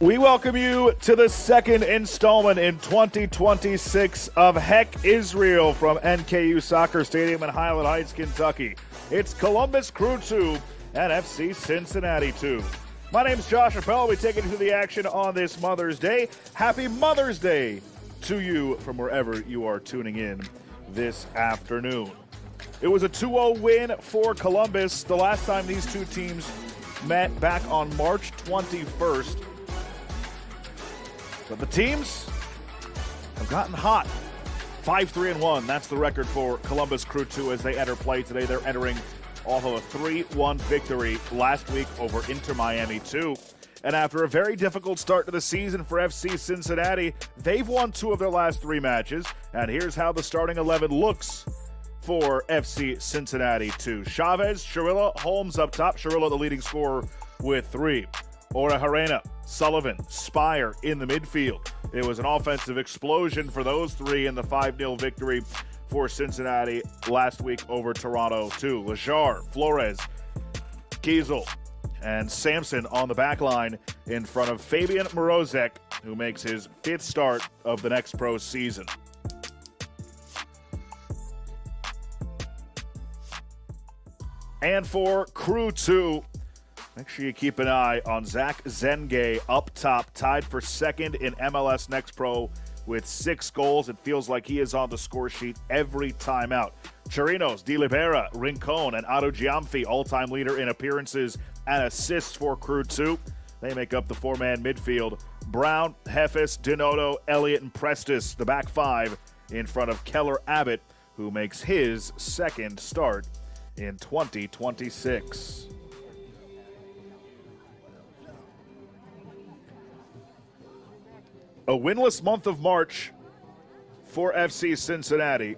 We welcome you to the second installment in 2026 of Heck Israel from NKU Soccer Stadium in Highland Heights, Kentucky. It's Columbus Crew 2 and FC Cincinnati 2. My name's Josh Appel. We take it to the action on this Mother's Day. Happy Mother's Day to you from wherever you are tuning in this afternoon. It was a 2-0 win for Columbus. The last time these two teams met back on March 21st. But the teams have gotten hot. 5-3-1. That's the record for Columbus Crew 2 as they enter play today. They're entering off of a 3-1 victory last week over Inter Miami 2. And after a very difficult start to the season for FC Cincinnati, they've won 2 of their last 3 matches. And here's how the starting 11 looks for FC Cincinnati 2. Chavez, Chirilla, Holmes up top. Chirilla the leading scorer with 3. Orejuela, Sullivan, Spire in the midfield. It was an offensive explosion for those 3 in the 5-0 victory for Cincinnati last week over Toronto 2. Lajar, Flores, Kiesel, and Sampson on the back line in front of Fabian Morozek, who makes his 5th start of the next pro season. And for Crew 2, make sure you keep an eye on Zach Zengay up top, tied for 2nd in MLS Next Pro with 6 goals. It feels like he is on the score sheet every time out. Chirinos, Di Libera, Rincon, and Otto Giamfi, all-time leader in appearances and assists for Crew 2. They make up the 4-man midfield. Brown, Hefes, Denoto, Elliott, and Prestis, the back 5, in front of Keller Abbott, who makes his 2nd start in 2026. A winless month of March for FC Cincinnati.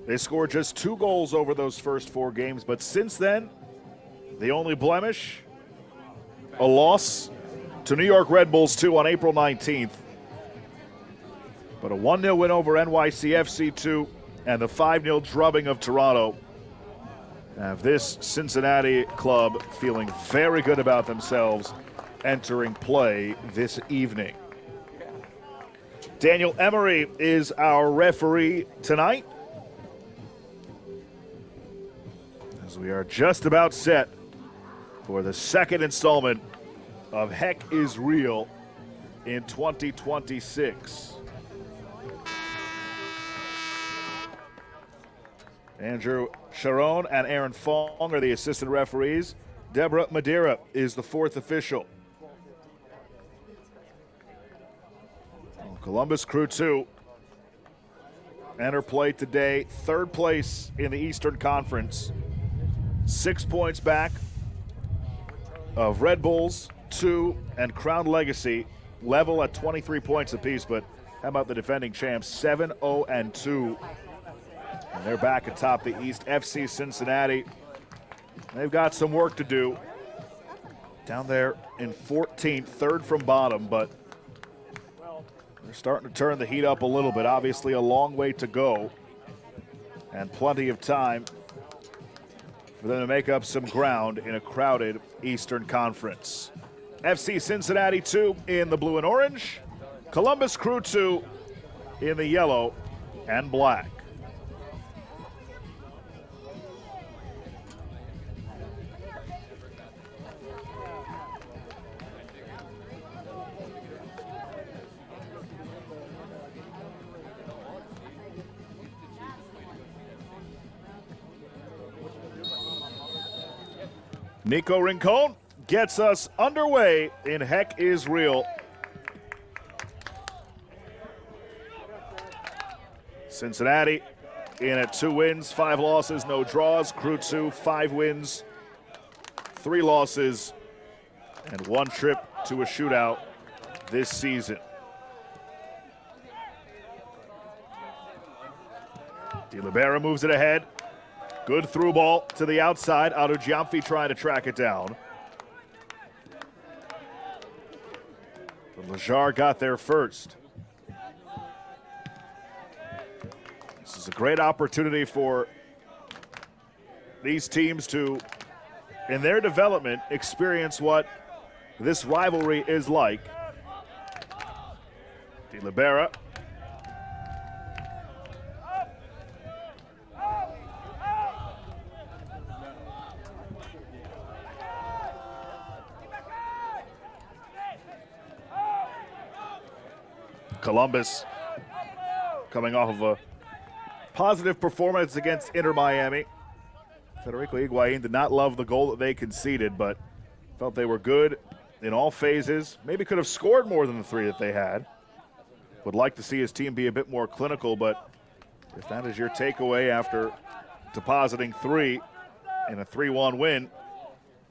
They scored just 2 goals over those first 4 games, but since then, the only blemish, a loss to New York Red Bulls 2 on April 19th. But a 1-0 win over NYCFC 2 and the 5-0 drubbing of Toronto have this Cincinnati club feeling very good about themselves entering play this evening. Daniel Emery is our referee tonight, as we are just about set for the second installment of Heck is Real in 2026. Andrew Sharon and Aaron Fong are the assistant referees. Deborah Madeira is the 4th official. Columbus Crew 2 enter play today, 3rd place in the Eastern Conference. 6 points back of Red Bulls 2 and Crown Legacy, level at 23 points apiece. But how about the defending champs, 7-0-2. And they're back atop the East. FC Cincinnati, they've got some work to do down there in 14th, 3rd from bottom, but they're starting to turn the heat up a little bit. Obviously a long way to go and plenty of time for them to make up some ground in a crowded Eastern Conference. FC Cincinnati 2 in the blue and orange. Columbus Crew 2 in the yellow and black. Nico Rincon gets us underway in Heck is Real. Cincinnati in at 2 wins, 5 losses, no draws. Crew 2, 5 wins, 3 losses, and 1 trip to a shootout this season. Di Libera moves it ahead. Good through ball to the outside. Otto Giamfi trying to track it down. But Lajar got there first. This is a great opportunity for these teams to, in their development, experience what this rivalry is like. De Libera. Columbus coming off of a positive performance against Inter Miami. Federico Higuain did not love the goal that they conceded, but felt they were good in all phases. Maybe could have scored more than the 3 that they had. Would like to see his team be a bit more clinical, but if that is your takeaway after depositing 3 in a 3-1 win,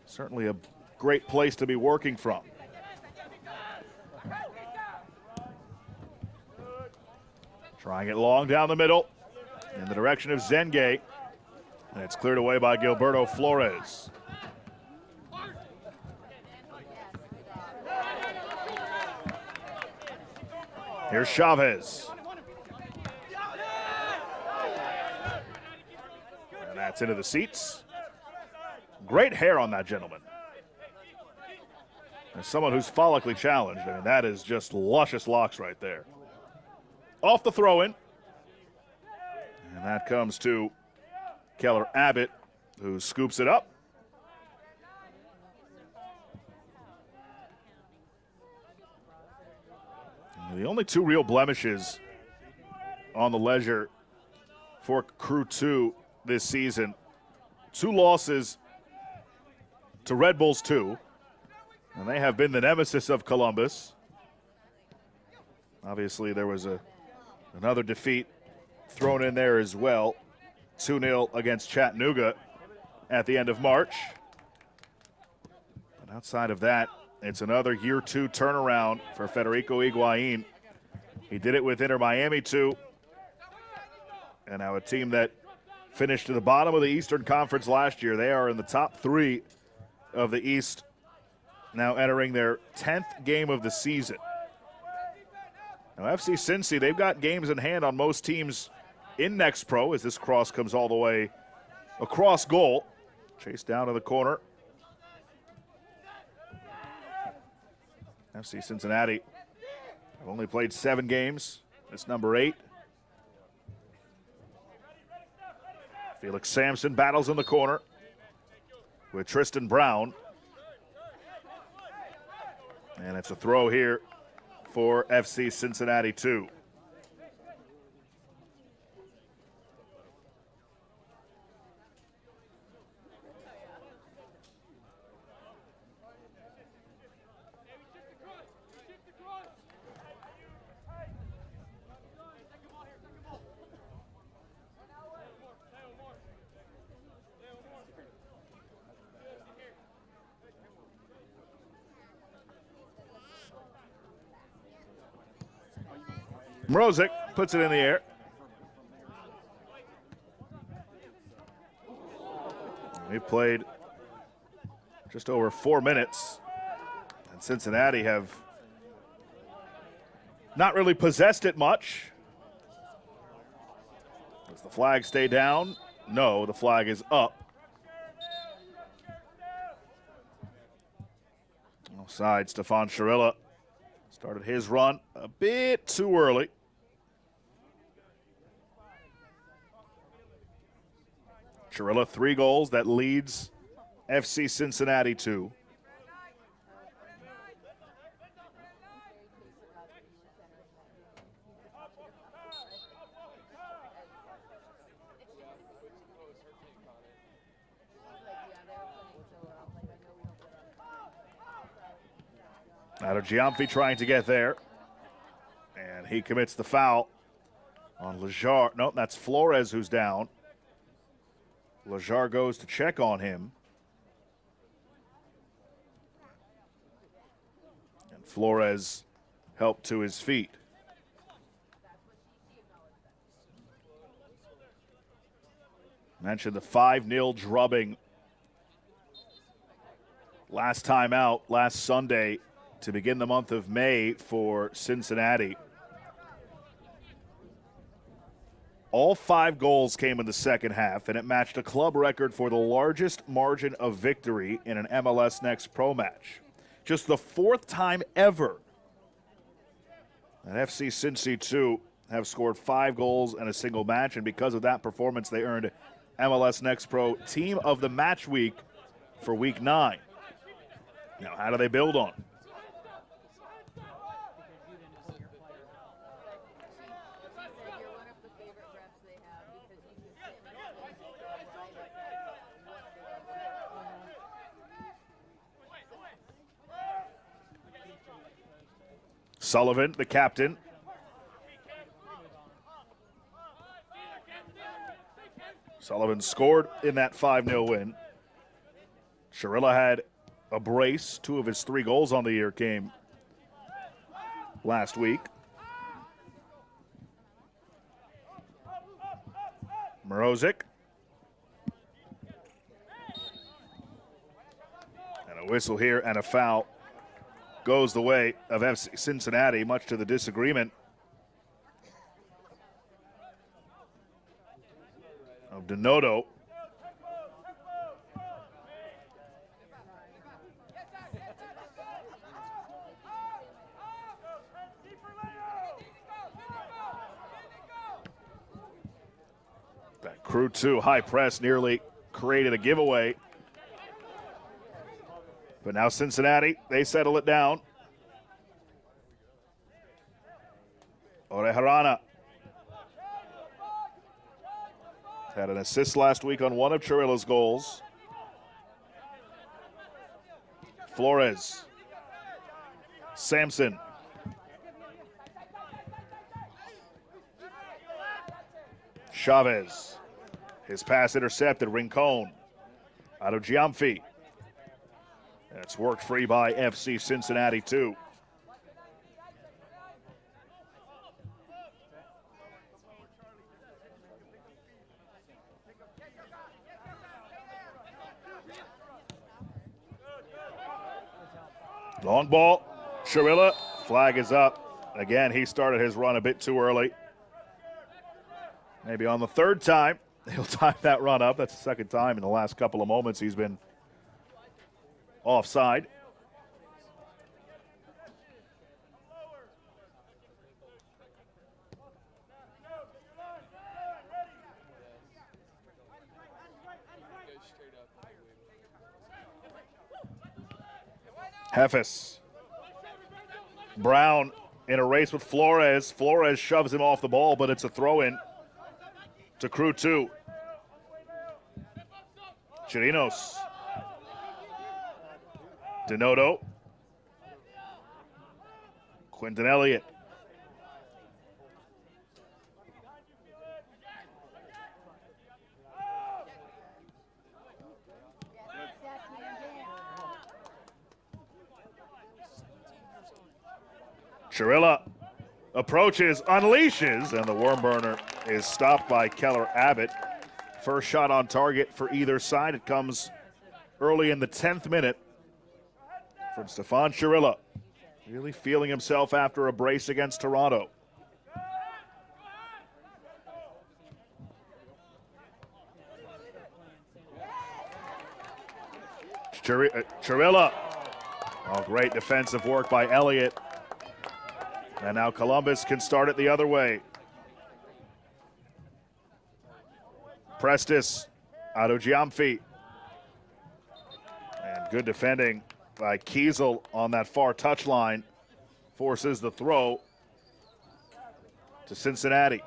certainly a great place to be working from. Trying it long down the middle in the direction of Zenge. And it's cleared away by Gilberto Flores. Here's Chavez. And that's into the seats. Great hair on that gentleman. As someone who's follically challenged, I mean, that is just luscious locks right there. Off the throw-in. And that comes to Keller Abbott, who scoops it up. And the only 2 real blemishes on the Leisure for Crew 2 this season. 2 losses to Red Bulls 2. And they have been the nemesis of Columbus. Obviously, there was another defeat thrown in there as well. 2-0 against Chattanooga at the end of March. But outside of that, it's another year 2 turnaround for Federico Higuain. He did it with Inter Miami 2. And now a team that finished to the bottom of the Eastern Conference last year. They are in the top 3 of the East, now entering their 10th game of the season. Now, FC Cincy, they've got games in hand on most teams in Next Pro as this cross comes all the way across goal. Chased down to the corner. FC Cincinnati have only played 7 games. It's number 8. Felix Sampson battles in the corner with Tristan Brown. And it's a throw here for FC Cincinnati 2. Mrozic puts it in the air. We've played just over 4 minutes, and Cincinnati have not really possessed it much. Does the flag stay down? No, the flag is up. Offside, Stefan Schirilla started his run a bit too early. Schirilla 3 goals, that leads FC Cincinnati 2. Now Giamfi trying to get there, and he commits the foul on Lejar. No, that's Flores who's down. Lejar goes to check on him. And Flores helped to his feet. Mentioned the 5-0 drubbing last time out, last Sunday, to begin the month of May for Cincinnati. All 5 goals came in the second half, and it matched a club record for the largest margin of victory in an MLS Next Pro match. Just the 4th time ever that FC Cincy 2 have scored 5 goals in a single match, and because of that performance, they earned MLS Next Pro Team of the Match Week for Week 9. Now, how do they build on? Sullivan, the captain. Sullivan scored in that 5-0 win. Chirilla had a brace. 2 of his 3 goals on the year came last week. Morozic. And a whistle here and a foul goes the way of FC Cincinnati, much to the disagreement of Donato. That Crew 2 high press nearly created a giveaway. But now Cincinnati, they settle it down. Orejarana had an assist last week on one of Chirilla's goals. Flores. Sampson. Chavez. His pass intercepted. Rincon. Out of Giamfi. That's worked free by FC Cincinnati, too. Long ball. Chirilla. Flag is up. Again, he started his run a bit too early. Maybe on the 3rd time, he'll time that run up. That's the 2nd time in the last couple of moments he's been offside. Hefes. Brown in a race with Flores. Flores shoves him off the ball, but it's a throw-in to Crew 2. Chirinos. Donato. Quinton Elliott. Chirilla approaches, unleashes, and the worm burner is stopped by Keller Abbott. First shot on target for either side. It comes early in the 10th minute from Stefan Chirilla. Really feeling himself after a brace against Toronto. Chirilla. Oh, great defensive work by Elliott. And now Columbus can start it the other way. Prestis out of Giamfi. And good defending by Kiesel on that far touchline. Forces the throw to Cincinnati.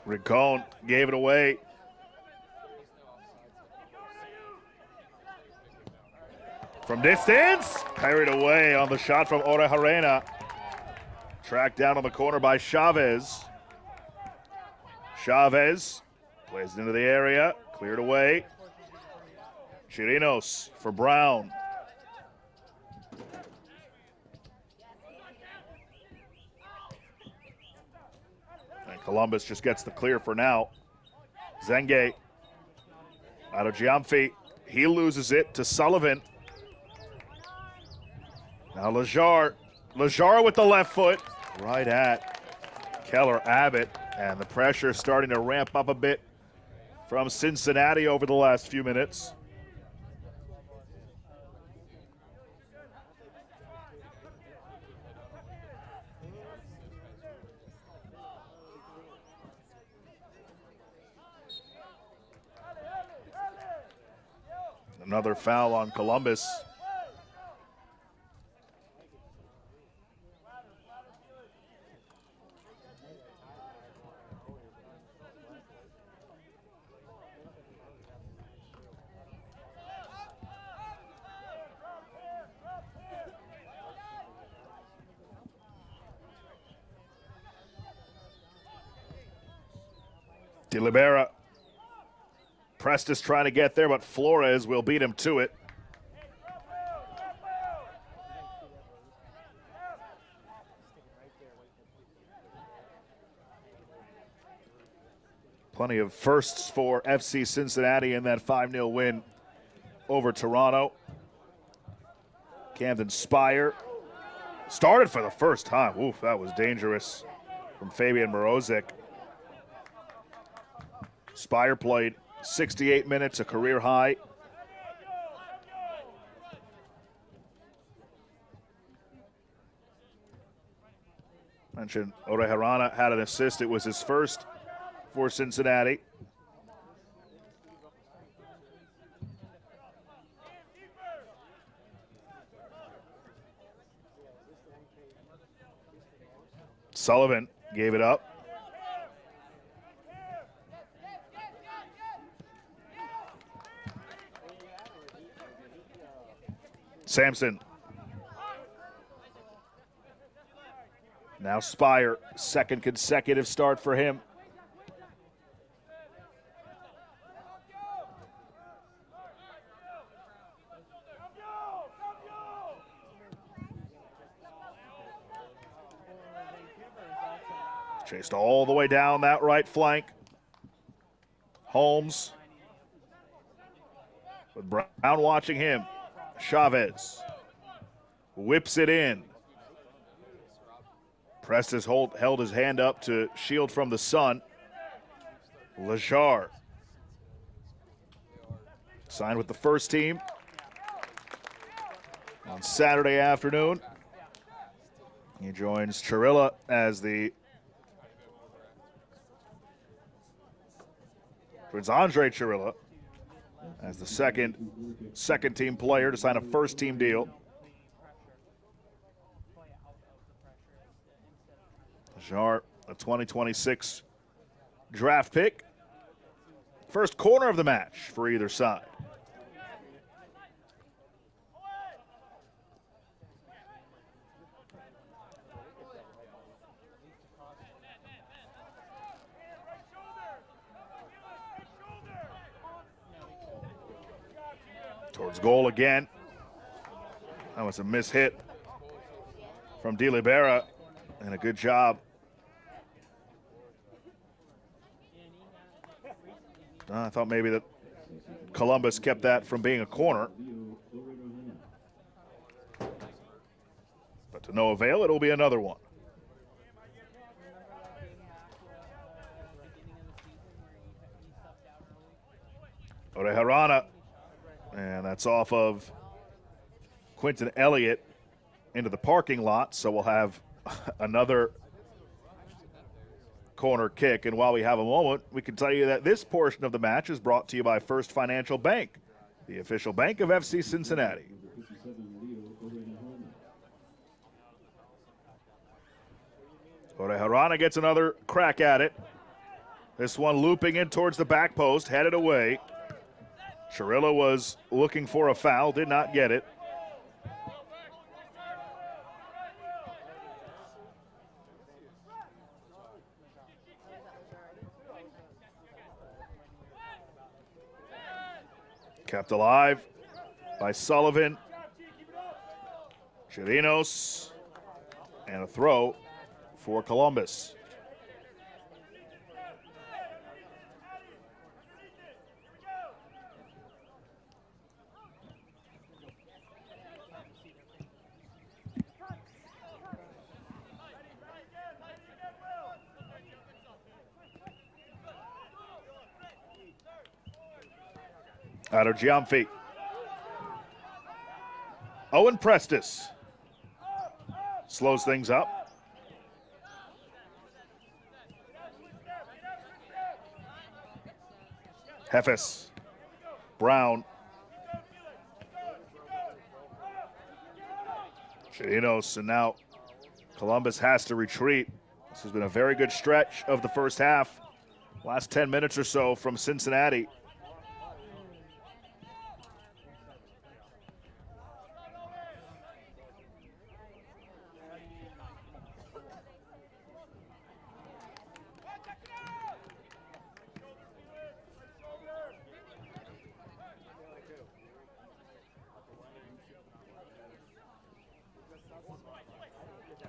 Rincon gave it away. From distance, parried away on the shot from Orejarena. Tracked down on the corner by Chavez. Chavez plays it into the area, cleared away. Chirinos for Brown. And Columbus just gets the clear for now. Zenge out of Giamfi. He loses it to Sullivan. Now Lejar. Lejar with the left foot. Right at Keller Abbott. And the pressure starting to ramp up a bit from Cincinnati over the last few minutes. Another foul on Columbus. De Libera. Prestis trying to get there, but Flores will beat him to it. Plenty of firsts for FC Cincinnati in that 5-0 win over Toronto. Camden Spire started for the first time. Oof, that was dangerous from Fabian Morozic. Spire played 68 minutes, a career high. Mentioned Orejarena had an assist. It was his first for Cincinnati. Sullivan gave it up. Sampson. Now Spire, second consecutive start for him. Chased all the way down that right flank. Holmes. With Brown watching him. Chavez whips it in. Prestis held his hand up to shield from the sun. Lejar signed with the first team on Saturday afternoon. He joins Chirilla as Andre Chirilla as the second team player to sign a first team deal. Lejar, a 2026 draft pick. First corner of the match for either side. Towards goal again. That was a mishit from De Libera, and a good job. I thought maybe that Columbus kept that from being a corner. But to no avail, it'll be another one. Orejarena. And that's off of Quentin Elliott into the parking lot. So we'll have another corner kick. And while we have a moment, we can tell you that this portion of the match is brought to you by First Financial Bank, the official bank of FC Cincinnati. Orejarena gets another crack at it. This one looping in towards the back post, headed away. Chirilla was looking for a foul, did not get it. Kept alive by Sullivan. Chirinos. And a throw for Columbus. Out of Giamfi. Owen Prestis slows things up. Hefes. Brown. Chirinos, and now Columbus has to retreat. This has been a very good stretch of the first half. Last 10 minutes or so from Cincinnati.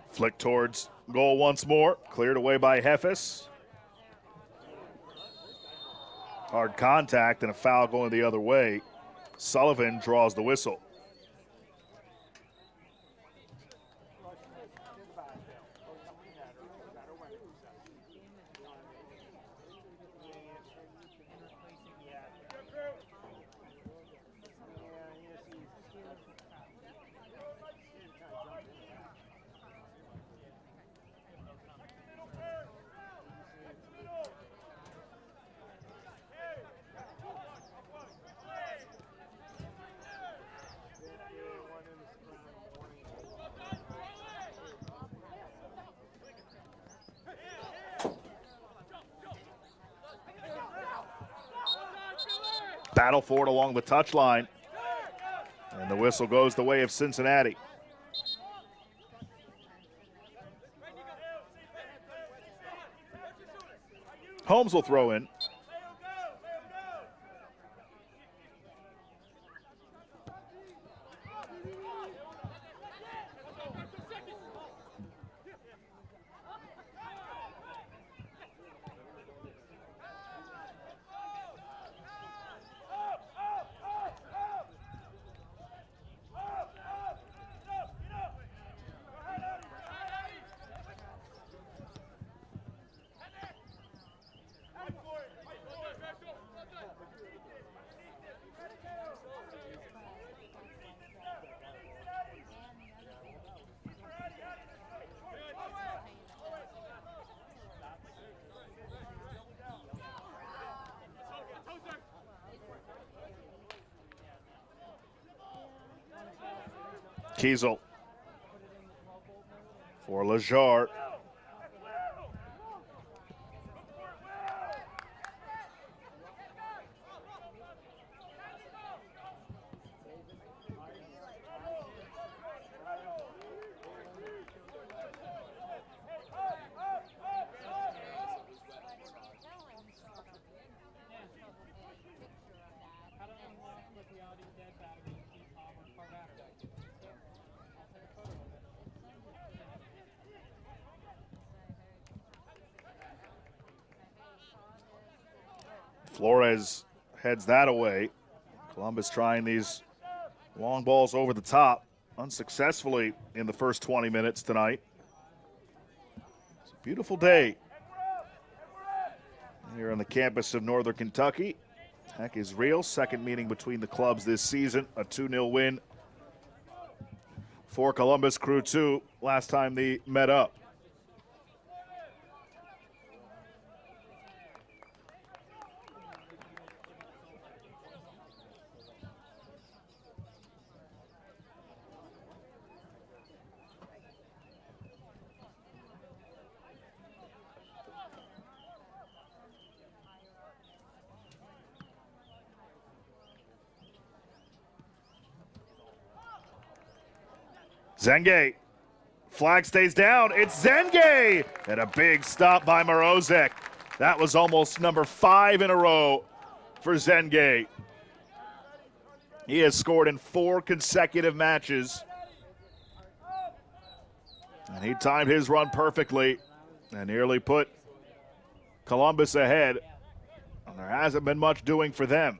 Flick towards goal once more. Cleared away by Hefes. Hard contact and a foul going the other way. Sullivan draws the whistle. Battle for it along the touchline. And the whistle goes the way of Cincinnati. Holmes will throw in. Kiesel for Lejar. Flores heads that away. Columbus trying these long balls over the top unsuccessfully in the first 20 minutes tonight. It's a beautiful day here on the campus of Northern Kentucky. Heck is real. Second meeting between the clubs this season. A 2-0 win for Columbus Crew 2 last time they met up. Zenge. Flag stays down. It's Zenge! And a big stop by Morozek. That was almost number 5 in a row for Zenge. He has scored in 4 consecutive matches. And he timed his run perfectly and nearly put Columbus ahead. And there hasn't been much doing for them.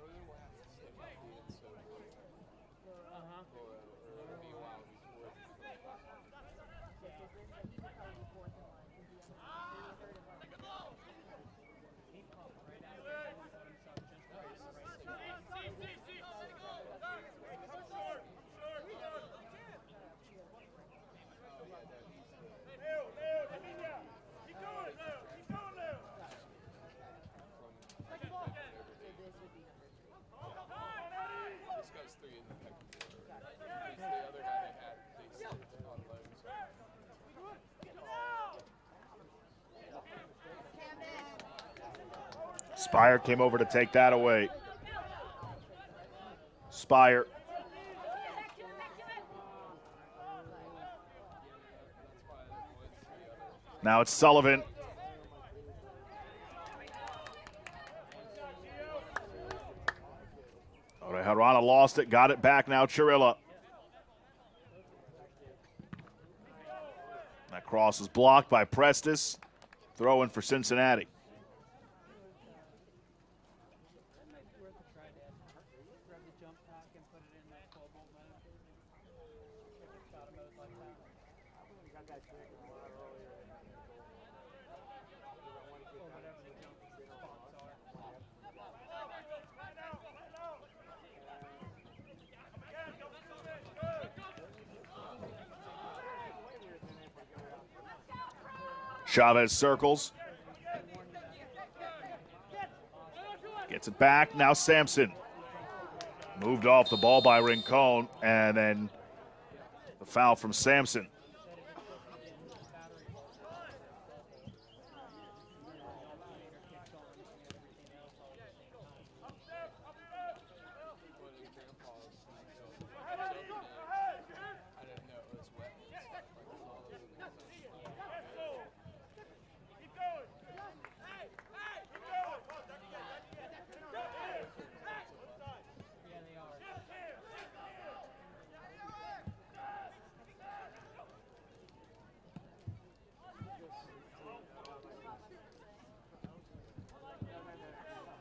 Spire came over to take that away. Spire. Now it's Sullivan. Harana lost it, got it back now, Chirilla. That cross is blocked by Prestis. Throw in for Cincinnati. Chavez circles. Gets it back. Now Sampson. Moved off the ball by Rincon, and then the foul from Sampson.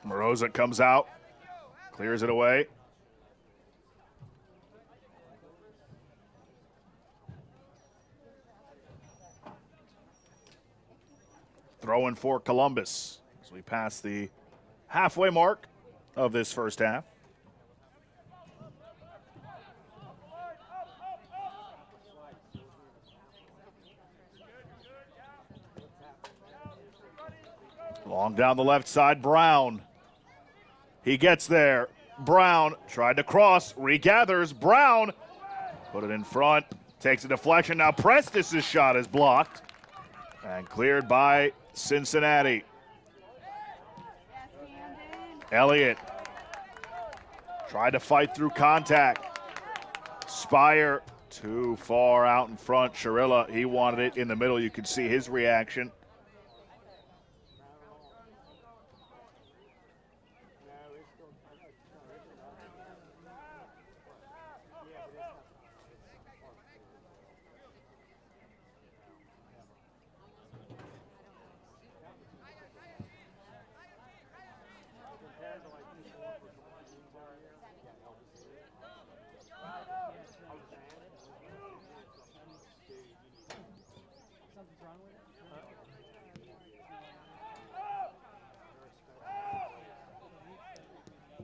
Moroza comes out, clears it away. Throwing for Columbus as we pass the halfway mark of this first half. Long down the left side, Brown. He gets there. Brown tried to cross, regathers. Brown put it in front, takes a deflection. Now Prestis' shot is blocked and cleared by Cincinnati. Elliott tried to fight through contact. Spire too far out in front. Chirilla, he wanted it in the middle. You could see his reaction.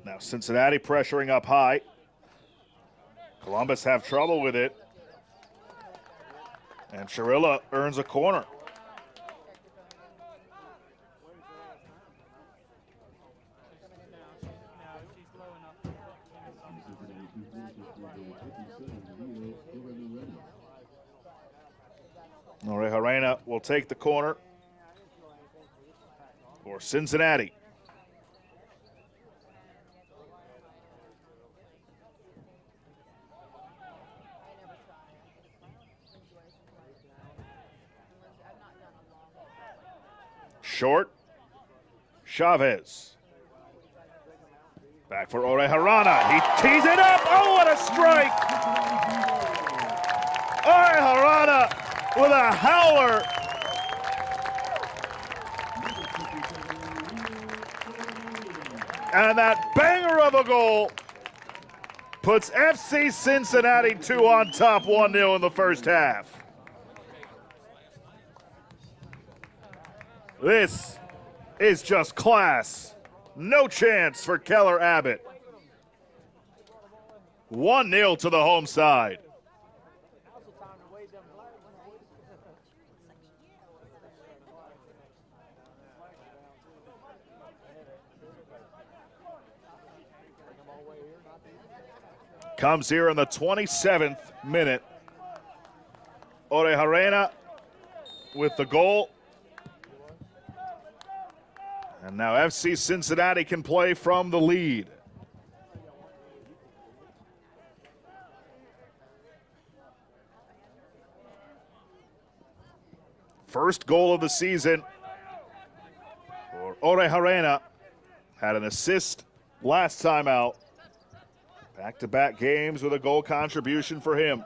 Now Cincinnati pressuring up high. Columbus have trouble with it. And Chirilla earns a corner. Harena will take the corner for Cincinnati. Short. Chavez. Back for Orejharana. He tees it up. Oh, what a strike! Orejharana with a howler. And that banger of a goal puts FC Cincinnati 2 on top, 1-0 in the first half. This is just class. No chance for Keller Abbott. 1-0 to the home side. Comes here in the 27th minute. Orejharana with the goal. And now FC Cincinnati can play from the lead. First goal of the season for Orejharana. Had an assist last time out. Back-to-back games with a goal contribution for him.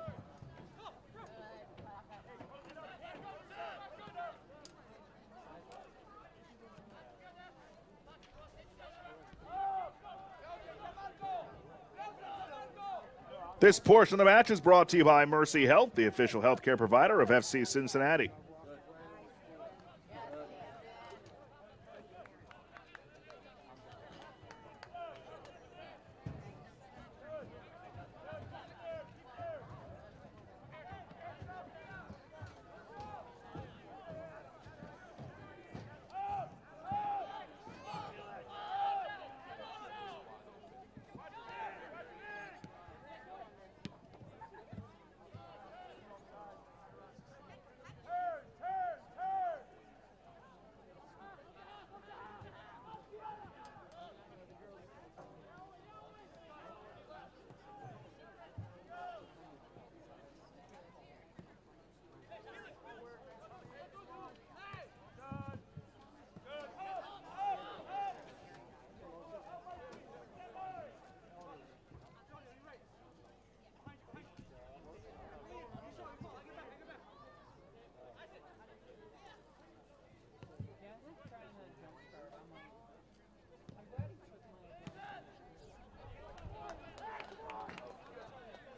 This portion of the match is brought to you by Mercy Health, the official healthcare provider of FC Cincinnati.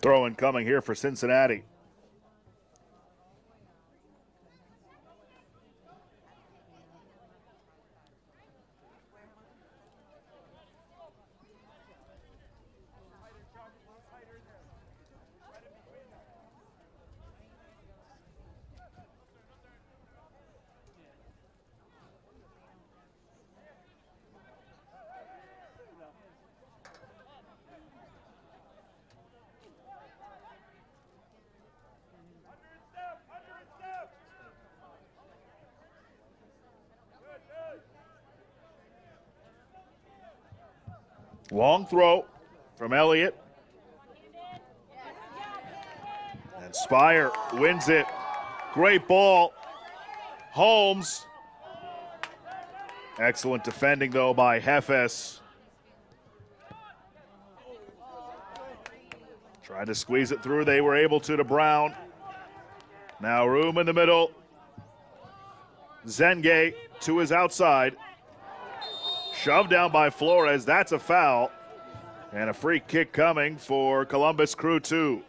Throw-in coming here for Cincinnati. Long throw from Elliott. And Spire wins it. Great ball. Holmes. Excellent defending, though, by Hefes. Tried to squeeze it through. They were able to Brown. Now room in the middle. Zenge to his outside. Shoved down by Flores. That's a foul. And a free kick coming for Columbus Crew 2.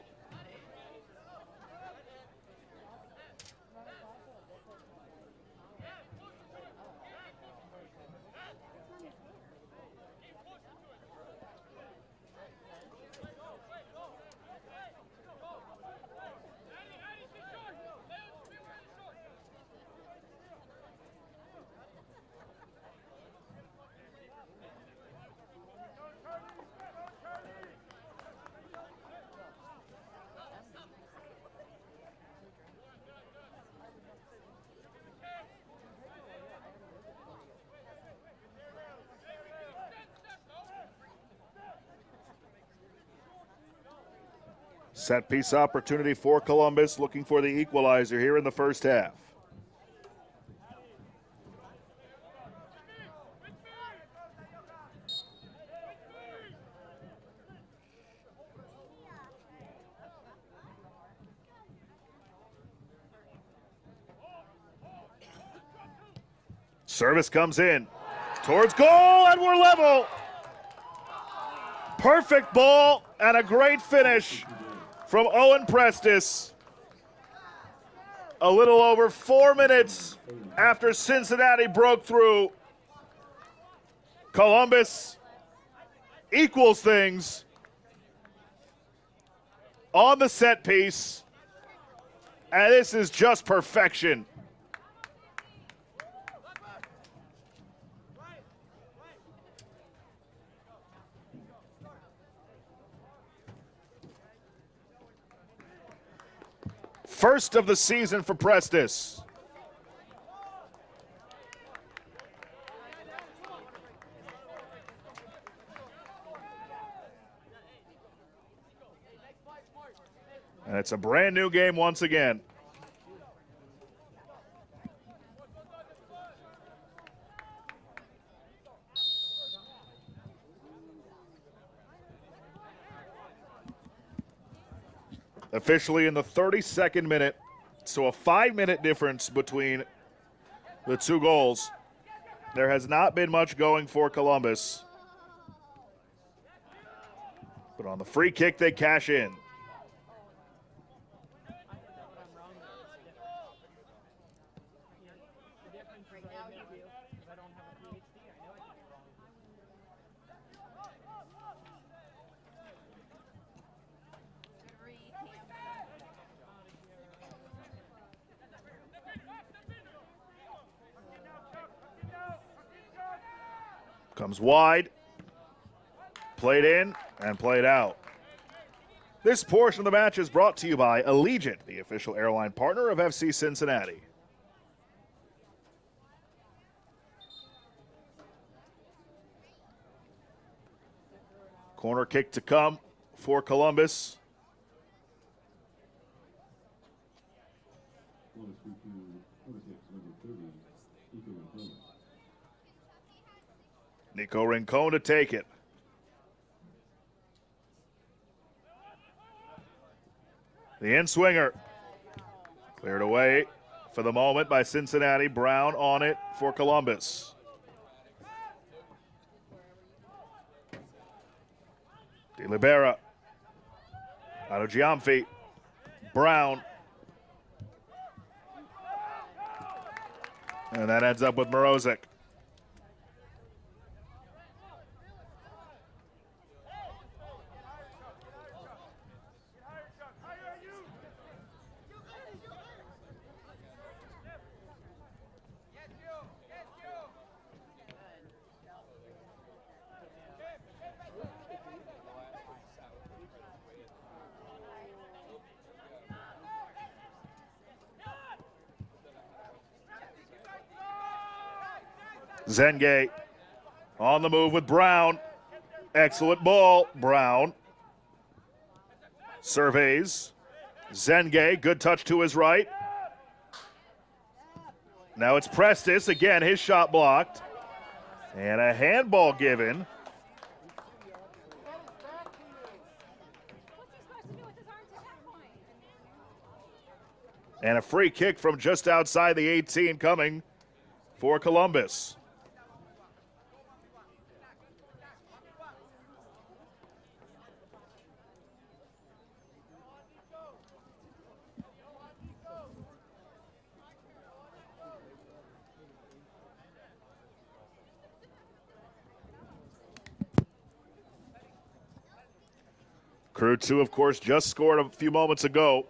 Set piece opportunity for Columbus, looking for the equalizer here in the first half. Service comes in towards goal, and we're level. Perfect ball and a great finish from Owen Prestis. A little over 4 minutes after Cincinnati broke through, Columbus equals things on the set piece, and this is just perfection. First of the season for Prestis. And it's a brand new game once again. Officially in the 32nd minute, so a 5-minute difference between the two goals. There has not been much going for Columbus. But on the free kick, they cash in. Comes wide, played in, and played out. This portion of the match is brought to you by Allegiant, the official airline partner of FC Cincinnati. Corner kick to come for Columbus. Nico Rincon to take it. The in-swinger. Cleared away for the moment by Cincinnati. Brown on it for Columbus. De Libera. Out of Giamfi. Brown. And that ends up with Morozic. Zenge on the move with Brown. Excellent ball. Brown surveys. Zenge, good touch to his right. Now it's Prestis. Again, his shot blocked. And a handball given. And a free kick from just outside the 18 coming for Columbus. Crew 2, of course, just scored a few moments ago.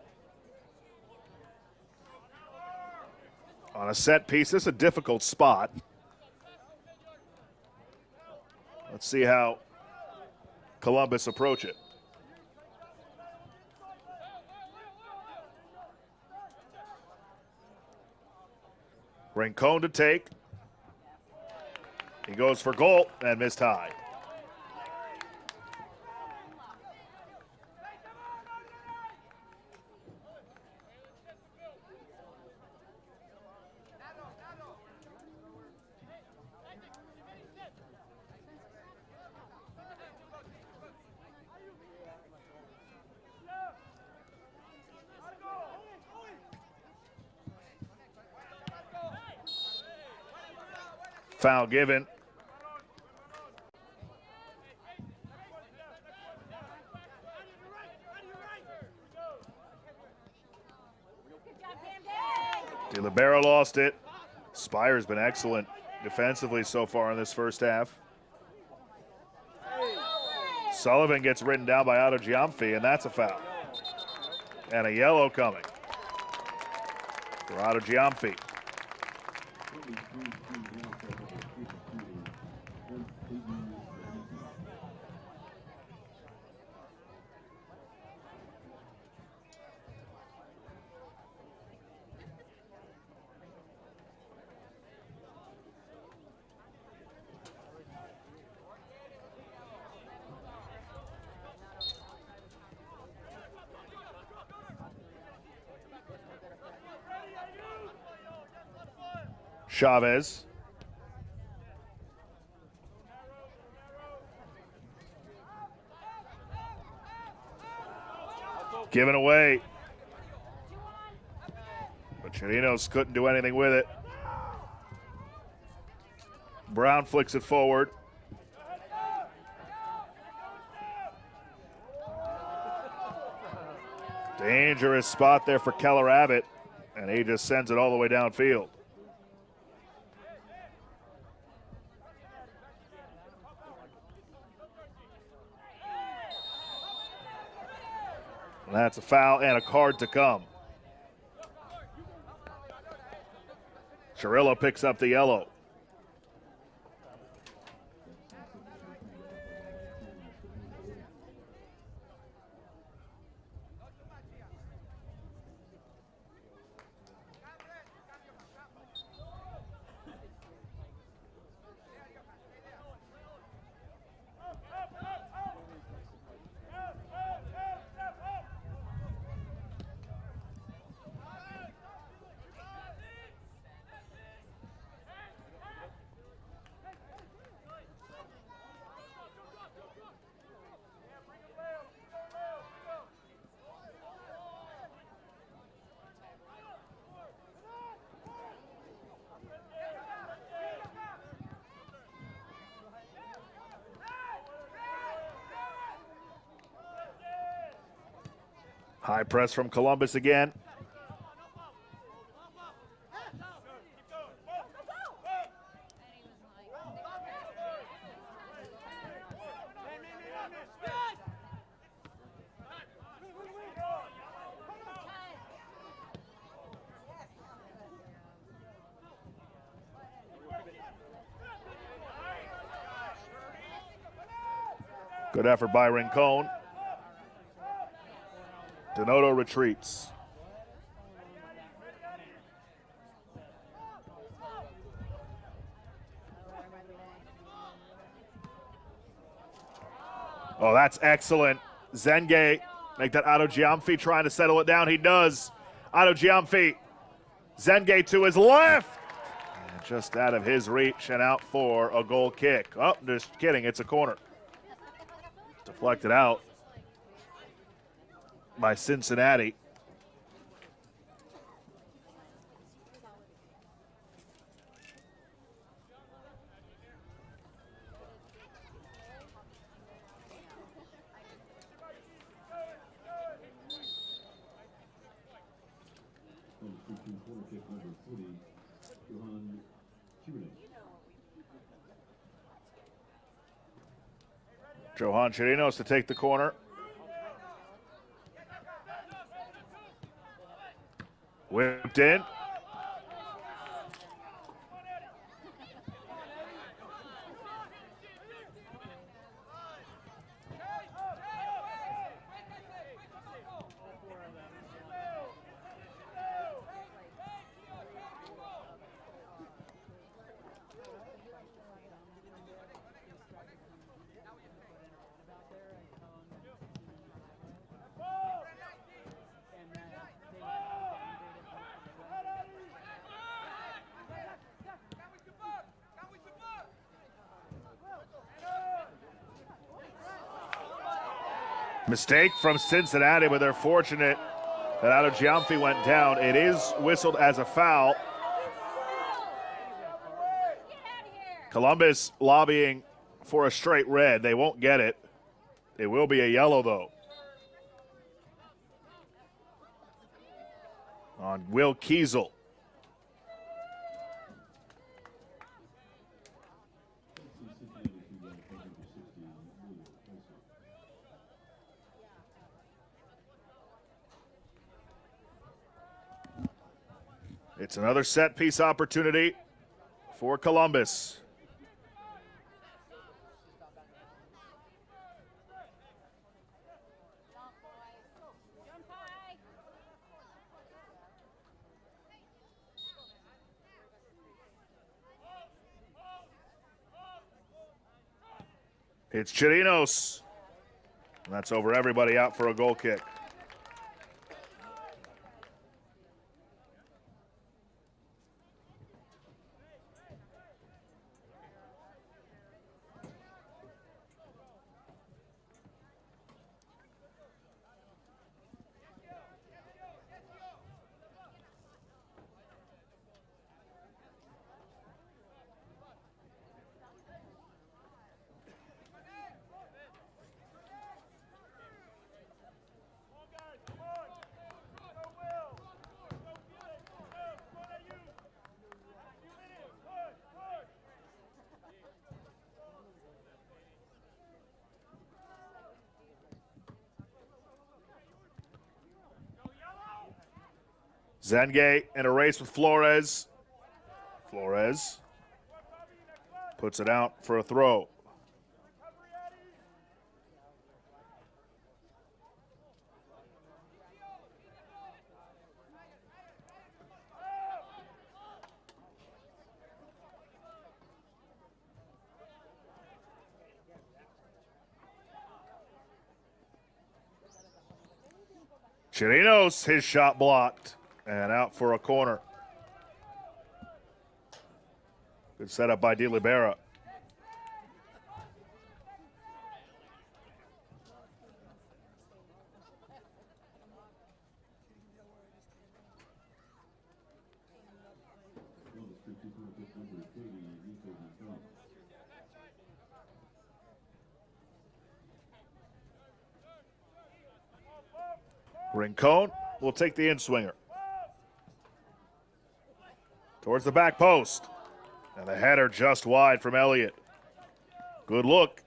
On a set piece, this is a difficult spot. Let's see how Columbus approach it. Rincon to take. He goes for goal and missed high. Foul given. DiLibero lost it. Spire's been excellent defensively so far in this first half. Sullivan gets ridden down by Otto Giamfi, and that's a foul. And a yellow coming for Otto Giamfi. Chavez. Given away. But Chirinos couldn't do anything with it. Brown flicks it forward. Dangerous spot there for Keller Abbott, and he just sends it all the way downfield. And that's a foul and a card to come. Chirillo picks up the yellow. High press from Columbus again. Good effort by Rincon. Donato retreats. Oh, that's excellent. Zenge, make that Otto Giamfi trying to settle it down. He does. Otto Giamfi. Zenge to his left. And just out of his reach and out for a goal kick. Oh, just kidding. It's a corner. Deflected out by Cincinnati. Johan Chirinos to take the corner. Whipped in. Mistake from Cincinnati, but they're fortunate that Otto Giamfi went down. It is whistled as a foul. Columbus lobbying for a straight red. They won't get it. It will be a yellow, though. On Will Kiesel. It's another set piece opportunity for Columbus. It's Chirinos. And that's over everybody, out for a goal kick. Zenge in a race with Flores. Flores puts it out for a throw. Chirinos, his shot blocked. And out for a corner. Good setup by De Libera. Rincon will take the in-swinger. Towards the back post. And the header just wide from Elliott. Good look.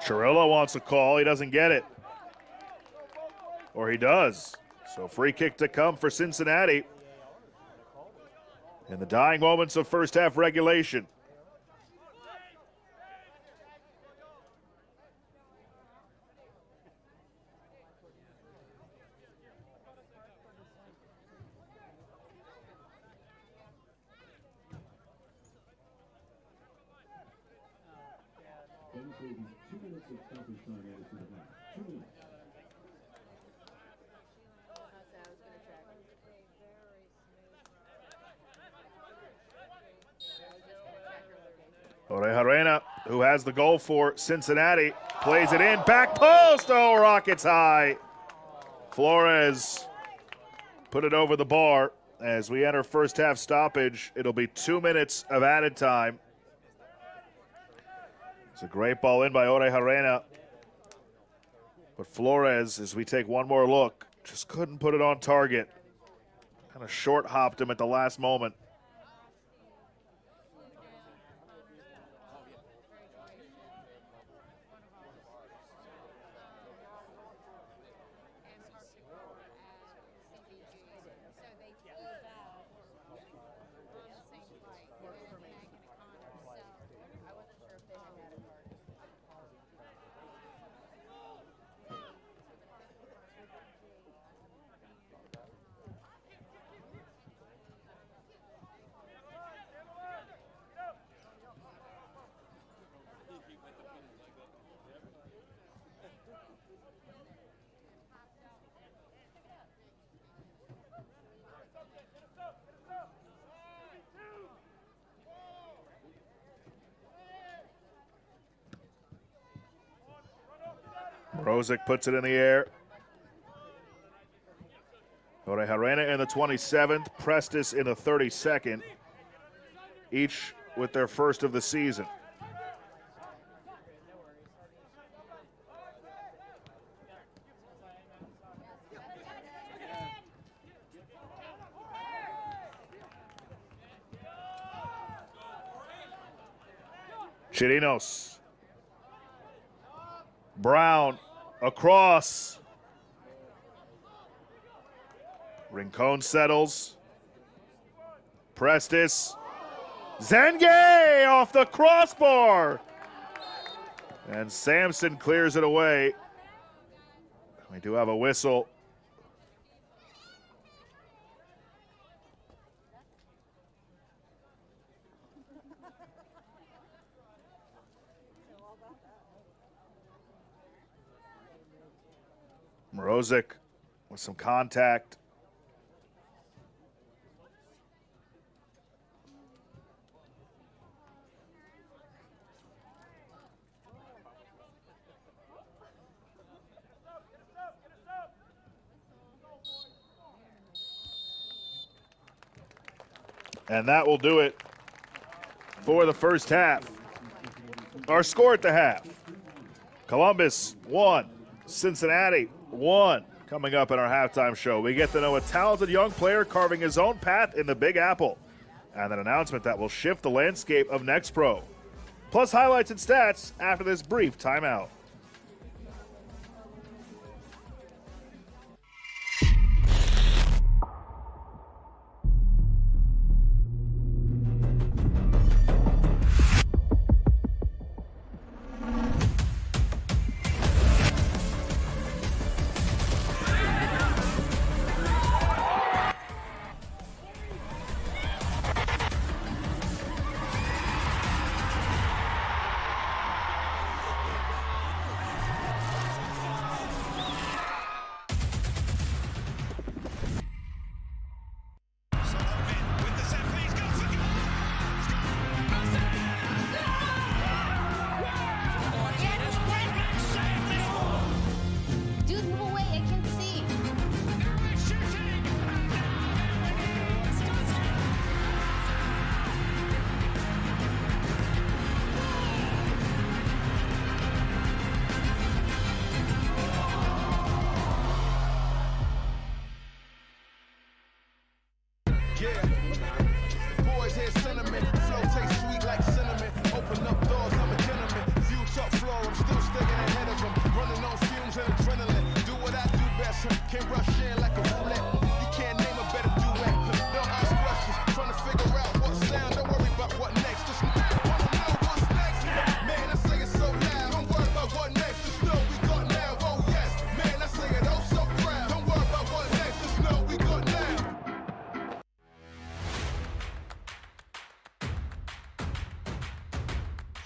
Chirillo wants a call. He doesn't get it. Or he does. So free kick to come for Cincinnati in the dying moments of first half regulation. Orejarena, who has the goal for Cincinnati, plays it in, back post, oh, rockets high. Flores put it over the bar. As we enter first half stoppage, it'll be 2 minutes of added time. It's a great ball in by Orejarena. But Flores, as we take one more look, just couldn't put it on target. Kind of short hopped him at the last moment. Mrozic puts it in the air. Orejarena in the 27th, Prestis in the 32nd, each with their first of the season. Chirinos. Brown across. Rincon settles. Prestis. Zengay off the crossbar. And Sampson clears it away. We do have a whistle. Mrozic with some contact. And that will do it for the first half. Our score at the half: Columbus 1, Cincinnati 1. Coming up in our halftime show, we get to know a talented young player carving his own path in the Big Apple, and an announcement that will shift the landscape of Next Pro. Plus highlights and stats after this brief timeout.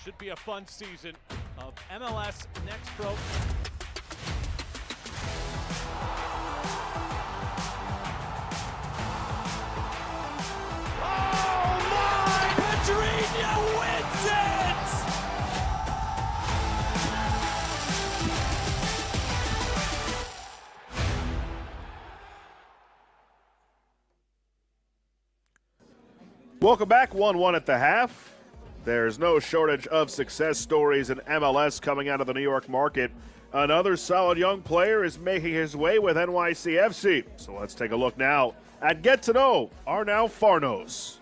Should be a fun season of MLS Next Pro. Oh my! Pedrinho wins it! Welcome back, 1-1 at the half. There's no shortage of success stories in MLS coming out of the New York market. Another solid young player is making his way with NYCFC. So let's take a look now at Get to Know Arnau Farnos.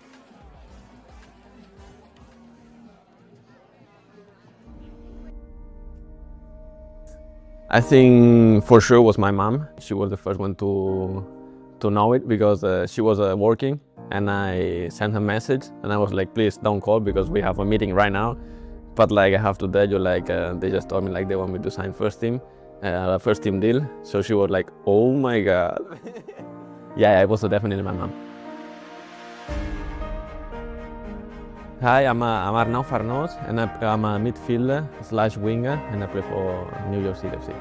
I think for sure was my mom. She was the first one to know it because she was working. And I sent a message and I was like, please don't call because we have a meeting right now. But like I have to tell you, like they just told me like they want me to sign first team deal. So she was like, oh my God. Yeah, it was definitely my mom. Hi, I'm Arnau Farnos and I'm a midfielder / winger and I play for New York City FC.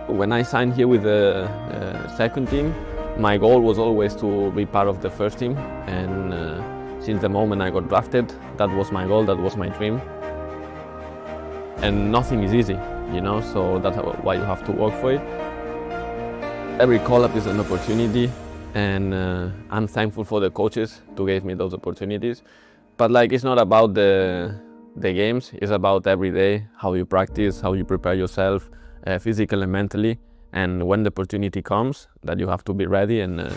When I signed here with the second team, my goal was always to be part of the first team, and since the moment I got drafted, that was my goal, that was my dream. And nothing is easy. you know, so that's why you have to work for it. Every call-up is an opportunity, and I'm thankful for the coaches to give me those opportunities. But like, it's not about the games, it's about every day, how you practice, how you prepare yourself, physically and mentally. And when the opportunity comes, that you have to be ready and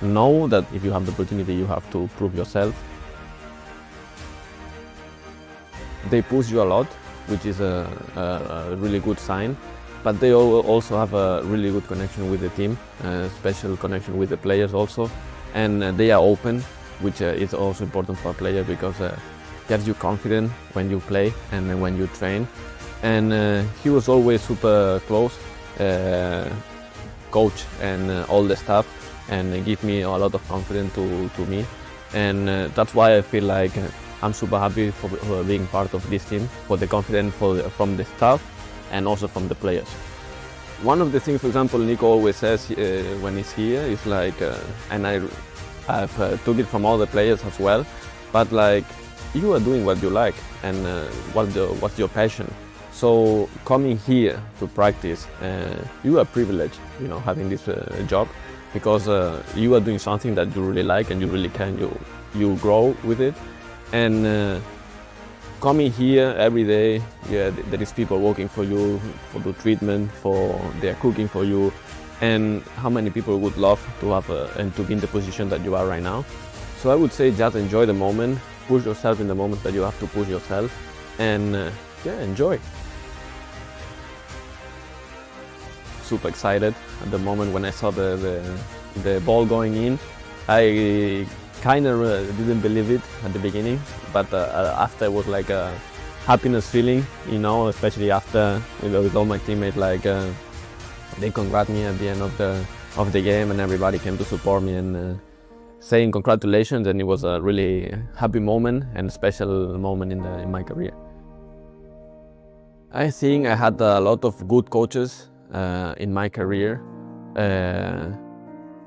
know that if you have the opportunity, you have to prove yourself. They push you a lot, which is a really good sign. But they also have a really good connection with the team, special connection with the players also. And they are open, which is also important for a player because it gives you confidence when you play and when you train. And he was always super close, coach and all the staff, and give me a lot of confidence to me. And that's why I feel like I'm super happy for being part of this team, for the confidence from the staff and also from the players. One of the things, for example, Nico always says when he's here is like, and I've took it from all the players as well, but like, you are doing what you like and what's your passion. So coming here to practice, you are privileged, you know, having this job, because you are doing something that you really like and you really can, you grow with it. And coming here every day, yeah, there is people working for you, for the treatment, they are cooking for you. And how many people would love to have and to be in the position that you are right now? So I would say just enjoy the moment, push yourself in the moment that you have to push yourself, and yeah, enjoy. Super excited at the moment when I saw the ball going in. I kind of didn't believe it at the beginning, but after it was like a happiness feeling, you know, especially after with all my teammates, like they congratulated me at the end of the game, and everybody came to support me and saying congratulations, and it was a really happy moment and special moment in my career. I think I had a lot of good coaches in my career.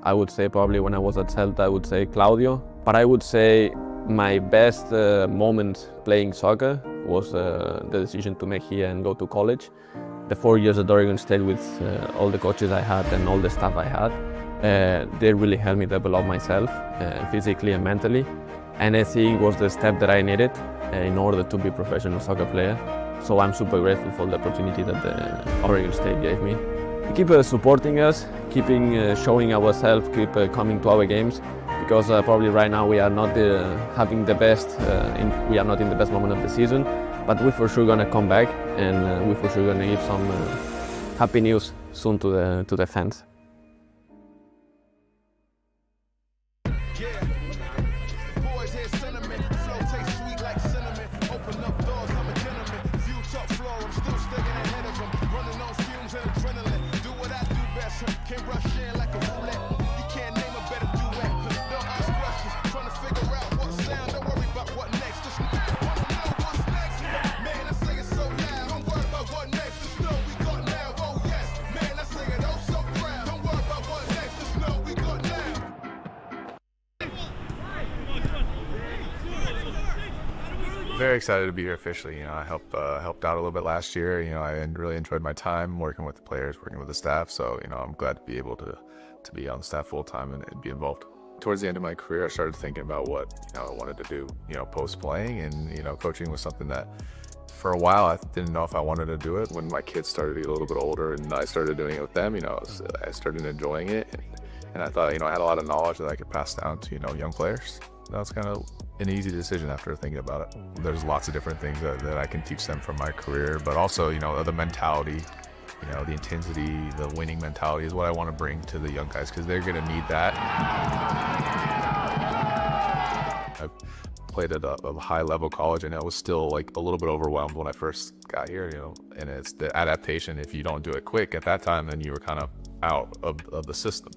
I would say probably when I was at Celta, I would say Claudio. But I would say my best moment playing soccer was the decision to make here and go to college. The 4 years at Oregon State with all the coaches I had and all the staff I had, they really helped me develop myself physically and mentally. And I think it was the step that I needed in order to be a professional soccer player. So I'm super grateful for the opportunity that the Oregon State gave me. Keep supporting us, keeping showing ourselves, keep coming to our games, because probably right now we are not having the best, we are not in the best moment of the season, but we're for sure gonna come back, and we're for sure gonna give some happy news soon to the fans. Very excited to be here officially. You know, I helped out a little bit last year. You know, I really enjoyed my time working with the players, working with the staff. So, you know, I'm glad to be able to be on the staff full time and be involved. Towards the end of my career, I started thinking about what, you know, I wanted to do, you know, post playing, and, you know, coaching was something that for a while I didn't know if I wanted to do it. When my kids started to get a little bit older and I started doing it with them, you know, I started enjoying it, and I thought, you know, I had a lot of knowledge that I could pass down to, you know, young players. That was kind of an easy decision after thinking about it. There's lots of different things that I can teach them from my career, but also, you know, the mentality, you know, the intensity, the winning mentality is what I want to bring to the young guys, because they're going to need that. I played at a high level college, and I was still like a little bit overwhelmed when I first got here, you know, and it's the adaptation. If you don't do it quick at that time, then you were kind of out of the system.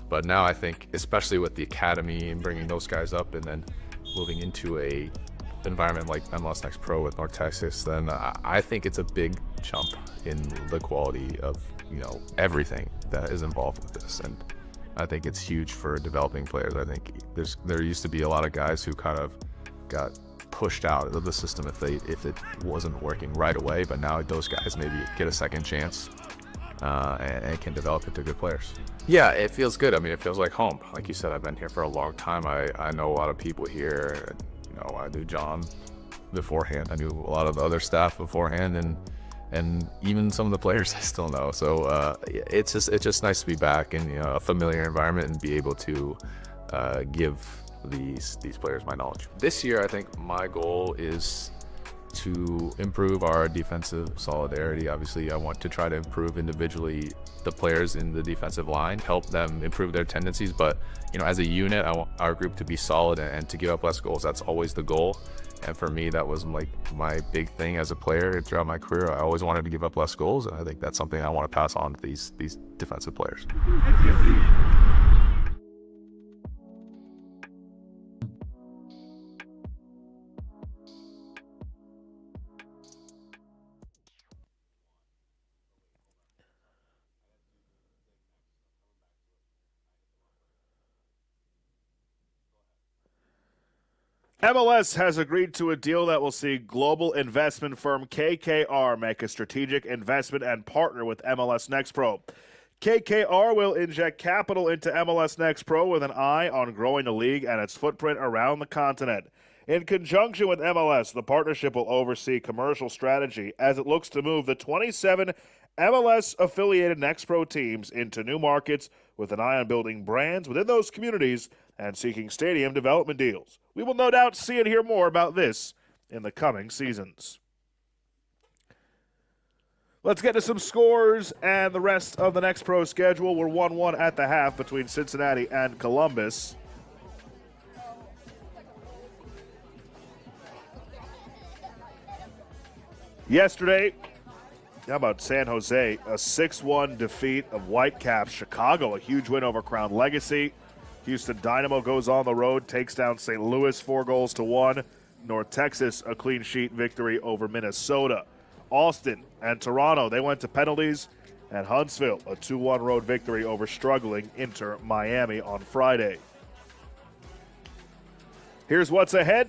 But now I think, especially with the academy and bringing those guys up, and then moving into a environment like MLS Next Pro with North Texas, then I think it's a big jump in the quality of, you know, everything that is involved with this. And I think it's huge for developing players. I think there used to be a lot of guys who kind of got pushed out of the system if it wasn't working right away. But now those guys maybe get a second chance and can develop into good players. Yeah, it feels good. I mean, it feels like home. Like you said, I've been here for a long time. I know a lot of people here. You know, I knew John beforehand. I knew a lot of the other staff beforehand, and even some of the players I still know. So it's just nice to be back in, you know, a familiar environment and be able to give these players my knowledge. This year, I think my goal is to improve our defensive solidarity. Obviously, I want to try to improve individually the players in the defensive line, help them improve their tendencies. But, you know, as a unit, I want our group to be solid and to give up less goals. That's always the goal. And for me, that was like my big thing as a player throughout my career. I always wanted to give up less goals, and I think that's something I want to pass on to these defensive players. MLS has agreed to a deal that will see global investment firm KKR make a strategic investment and partner with MLS Next Pro. KKR will inject capital into MLS Next Pro with an eye on growing the league and its footprint around the continent. In conjunction with MLS, the partnership will oversee commercial strategy as it looks to move the 27 MLS-affiliated Next Pro teams into new markets with an eye on building brands within those communities and seeking stadium development deals. We will no doubt see and hear more about this in the coming seasons. Let's get to some scores and the rest of the Next Pro schedule. We're 1-1 at the half between Cincinnati and Columbus. Yesterday, how about San Jose? A 6-1 defeat of Whitecaps. Chicago, a huge win over Crown Legacy. Houston Dynamo goes on the road, takes down St. Louis 4-1. North Texas, a clean sheet victory over Minnesota. Austin and Toronto, they went to penalties. And Huntsville, a 2-1 road victory over struggling Inter Miami on Friday. Here's what's ahead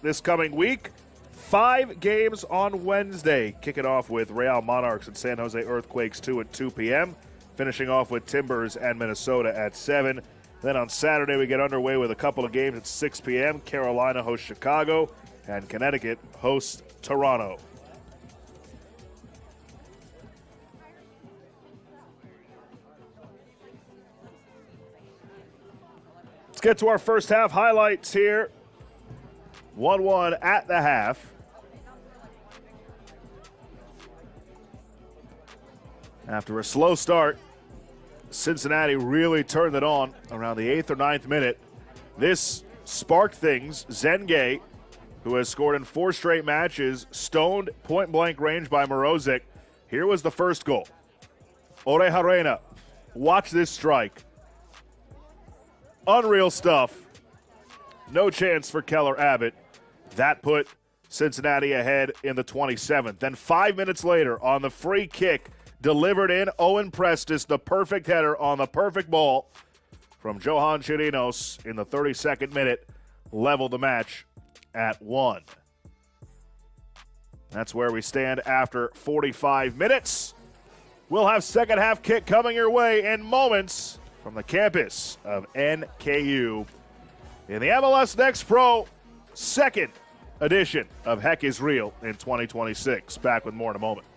this coming week. 5 games on Wednesday. Kick it off with Real Monarchs and San Jose Earthquakes 2 at 2 p.m. Finishing off with Timbers and Minnesota at 7. Then on Saturday, we get underway with a couple of games at 6 p.m. Carolina hosts Chicago, and Connecticut hosts Toronto. Let's get to our first half highlights here. 1-1 at the half. After a slow start, Cincinnati really turned it on around the 8th or 9th minute. This sparked things. Zengay, who has scored in 4 straight matches, stoned point-blank range by Morozic. Here was the first goal. Orejarena, watch this strike. Unreal stuff. No chance for Keller Abbott. That put Cincinnati ahead in the 27th. Then 5 minutes later, on the free kick, delivered in, Owen Prestis, the perfect header on the perfect ball from Johan Chirinos in the 32nd minute, leveled the match at 1. That's where we stand after 45 minutes. We'll have second half kick coming your way in moments from the campus of NKU in the MLS Next Pro second edition of Heck is Real in 2026. Back with more in a moment.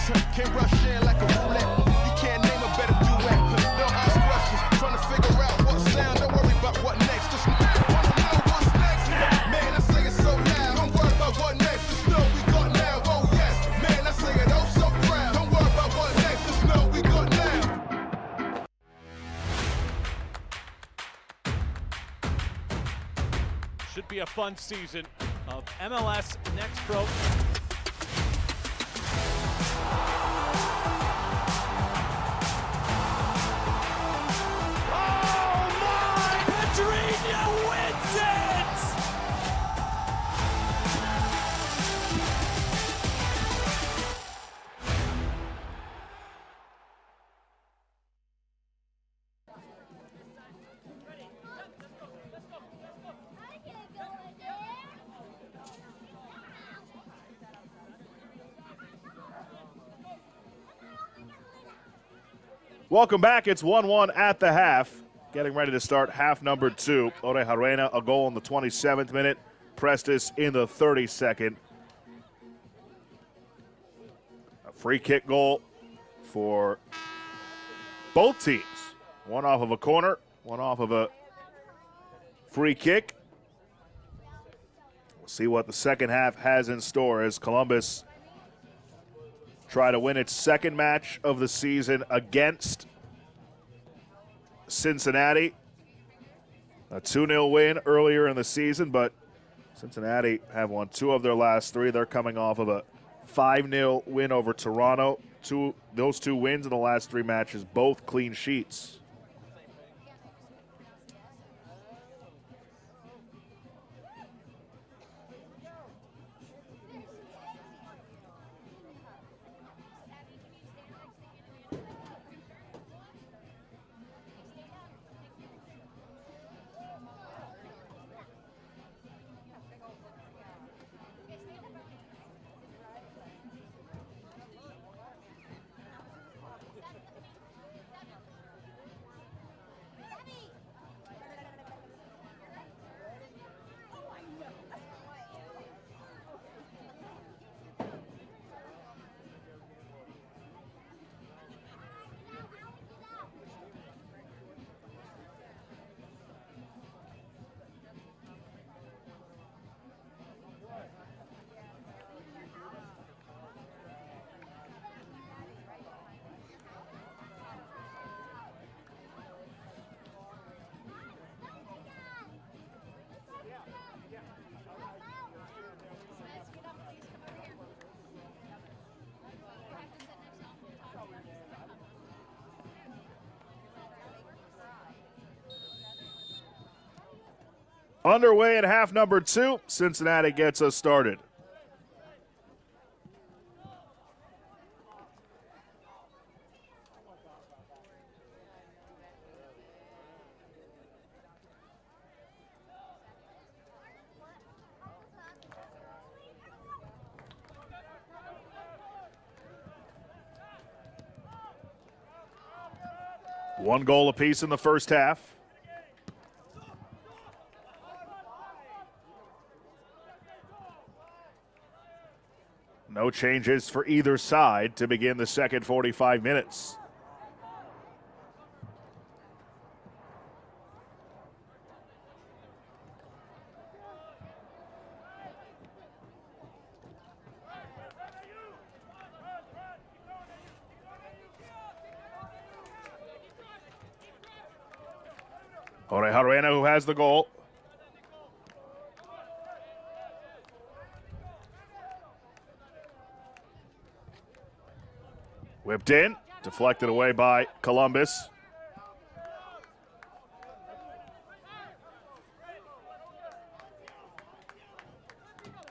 Can't rush in like a roulette. You can't name a better duet. Don't ask questions, trying to figure out what sound. Don't worry about what next. Just wanna know what's next. Man, I say it so loud. Don't worry about what next. Just know we got now. Oh yes, man, I say it oh so proud. Don't worry about what next. Just know we got now. Should be a fun season of MLS Next Pro. Oh my! Pedrinho wins it! Welcome back. It's 1-1 at the half. Getting ready to start half number 2. Orejarena, a goal in the 27th minute. Prestes in the 32nd. A free kick goal for both teams. One off of a corner, one off of a free kick. We'll see what the second half has in store as Columbus try to win its second match of the season against Cincinnati. A 2-0 win earlier in the season, but Cincinnati have won 2 of their last 3. They're coming off of a 5-0 win over Toronto. Those 2 wins in the last 3 matches, both clean sheets. Underway at half number 2. Cincinnati gets us started. One goal apiece in the first half. No changes for either side to begin the second 45 minutes. Orejarena who has the goal. Whipped in, deflected away by Columbus.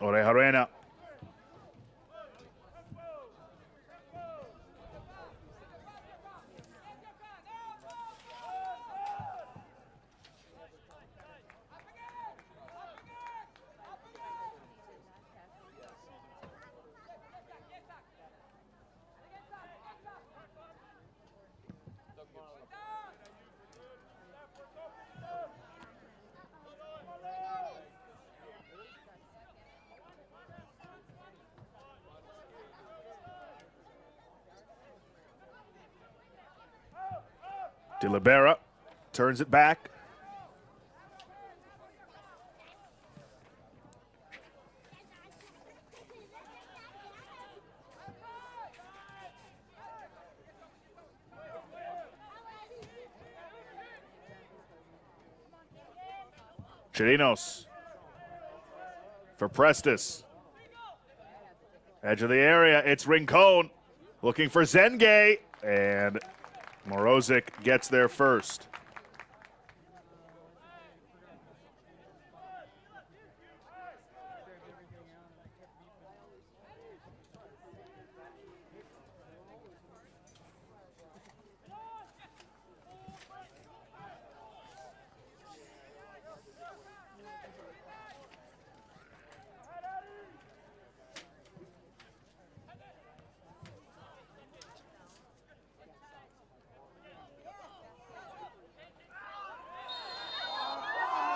Orejarena. De Libera turns it back. Chirinos for Prestis. Edge of the area, it's Rincon looking for Zengay, and Morozic gets there first.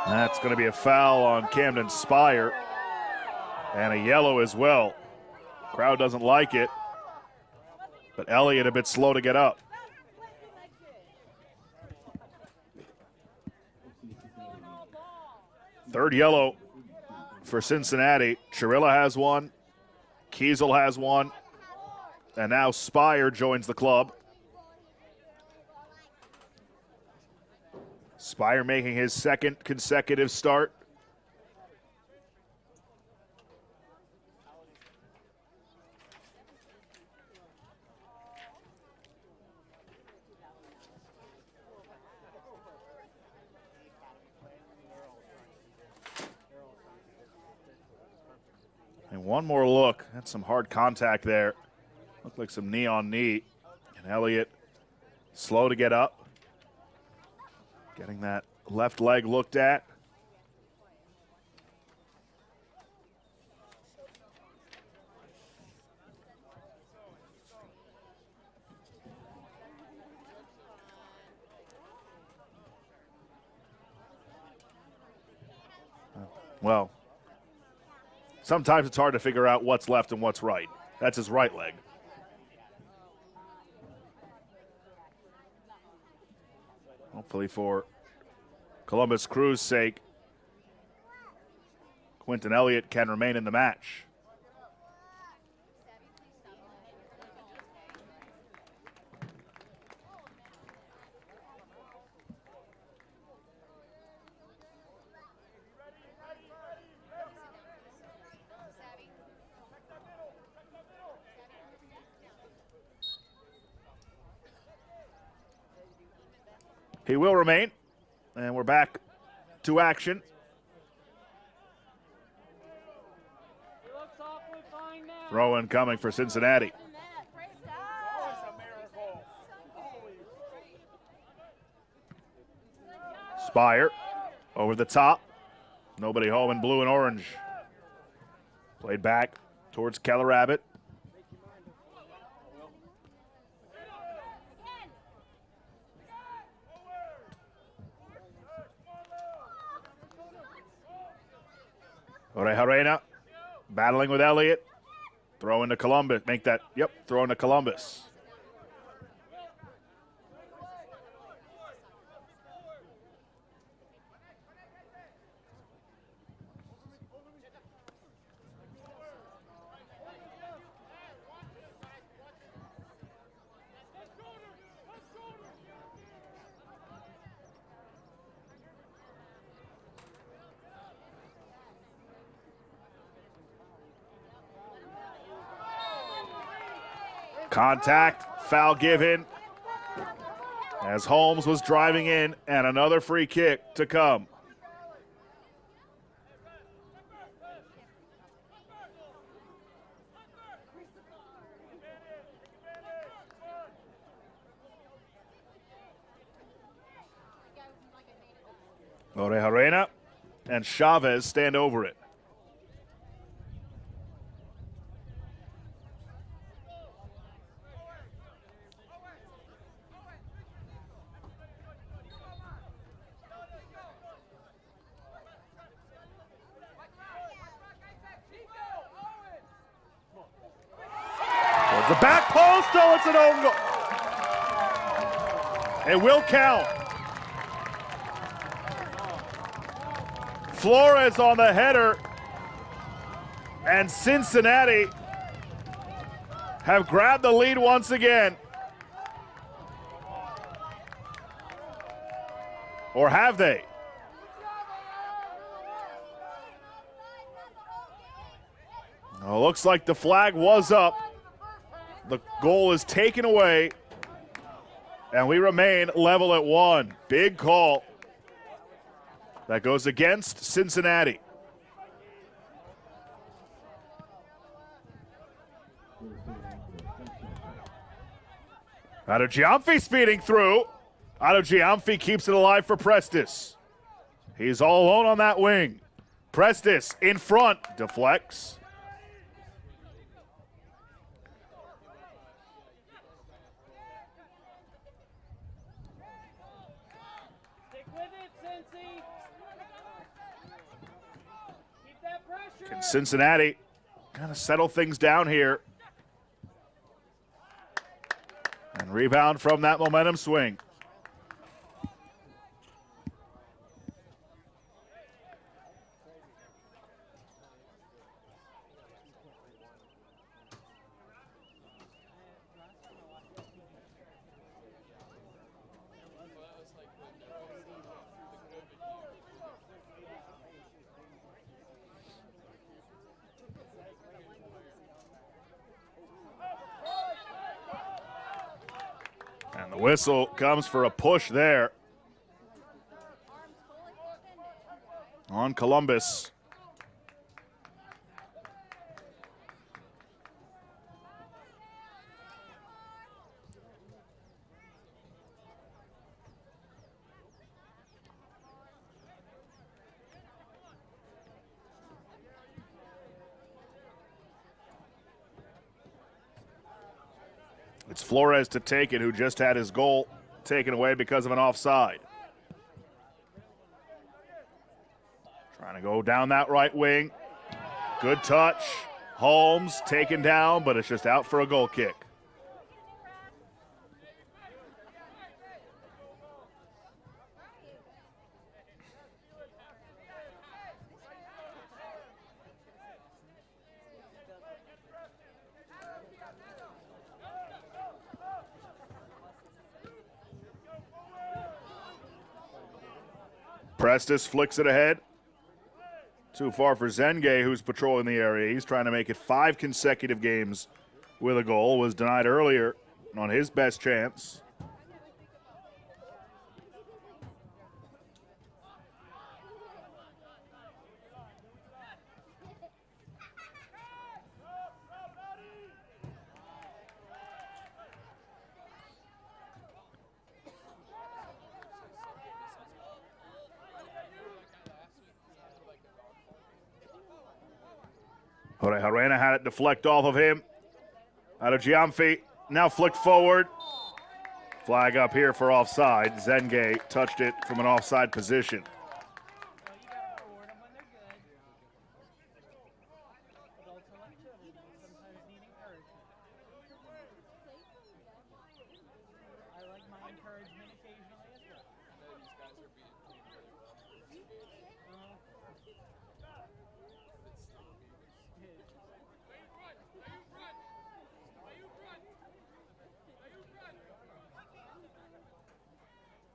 That's going to be a foul on Camden Spire, and a yellow as well. Crowd doesn't like it, but Elliott a bit slow to get up. Third yellow for Cincinnati. Chirilla has one, Kiesel has one, and now Spire joins the club. Spire making his second consecutive start. And one more look. That's some hard contact there. Looked like some knee on knee. And Elliott slow to get up. Getting that left leg looked at. Well, sometimes it's hard to figure out what's left and what's right. That's his right leg. Hopefully for Columbus Crew's sake, Quentin Elliott can remain in the match. He will remain, and we're back to action. Throw in coming for Cincinnati. Spire over the top. Nobody home in blue and orange. Played back towards Keller Abbott. Orejarena battling with Elliott. Throw into Columbus. Make that, yep, throw into Columbus. Contact, foul given as Holmes was driving in, and another free kick to come. Orejarena and Chavez stand over it. The back post, oh, it's an own goal. It will count. Flores on the header, and Cincinnati have grabbed the lead once again. Or have they? Oh, looks like the flag was up. The goal is taken away, and we remain level at 1. Big call. That goes against Cincinnati. Giamfi speeding through. Giamfi keeps it alive for Prestis. He's all alone on that wing. Prestis in front, deflects. Can Cincinnati kind of settle things down here and rebound from that momentum swing? And the whistle comes for a push there on Columbus. It's Flores to take it, who just had his goal taken away because of an offside. Trying to go down that right wing. Good touch. Holmes taken down, but it's just out for a goal kick. Prestis flicks it ahead. Too far for Zenge, who's patrolling the area. He's trying to make it 5 consecutive games with a goal. Was denied earlier on his best chance. Harena had it deflect off of him. Giamfi now flicked forward. Flag up here for offside. Zenge touched it from an offside position.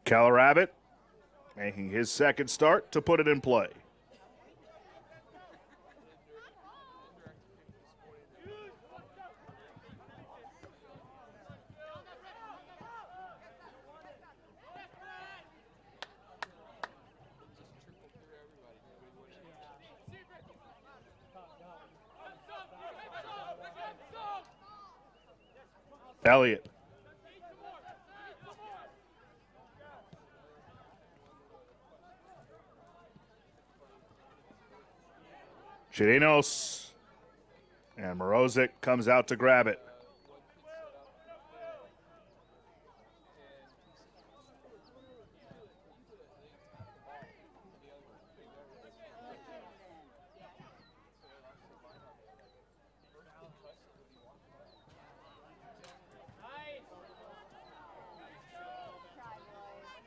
Calarabbit making his second start to put it in play. Elliott. Chirinos, and Morozic comes out to grab it.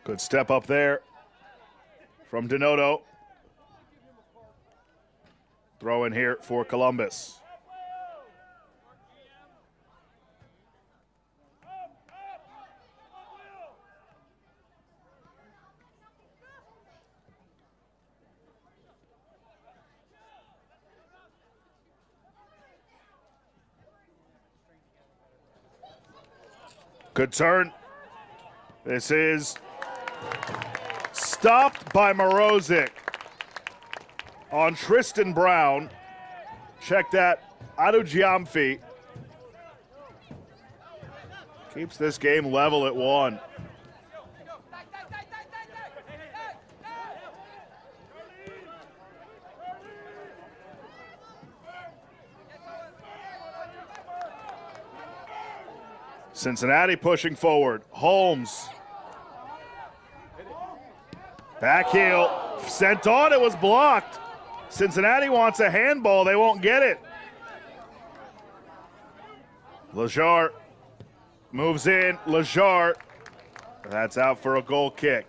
Good step up there from Donato. Throw in here for Columbus. Good turn. This is stopped by Morozic on Tristan Brown. Check that. Adu Giamfi keeps this game level at 1. Cincinnati pushing forward. Holmes. Back heel. Sent on. It was blocked. Cincinnati wants a handball. They won't get it. Lejar moves in. Lejar. That's out for a goal kick.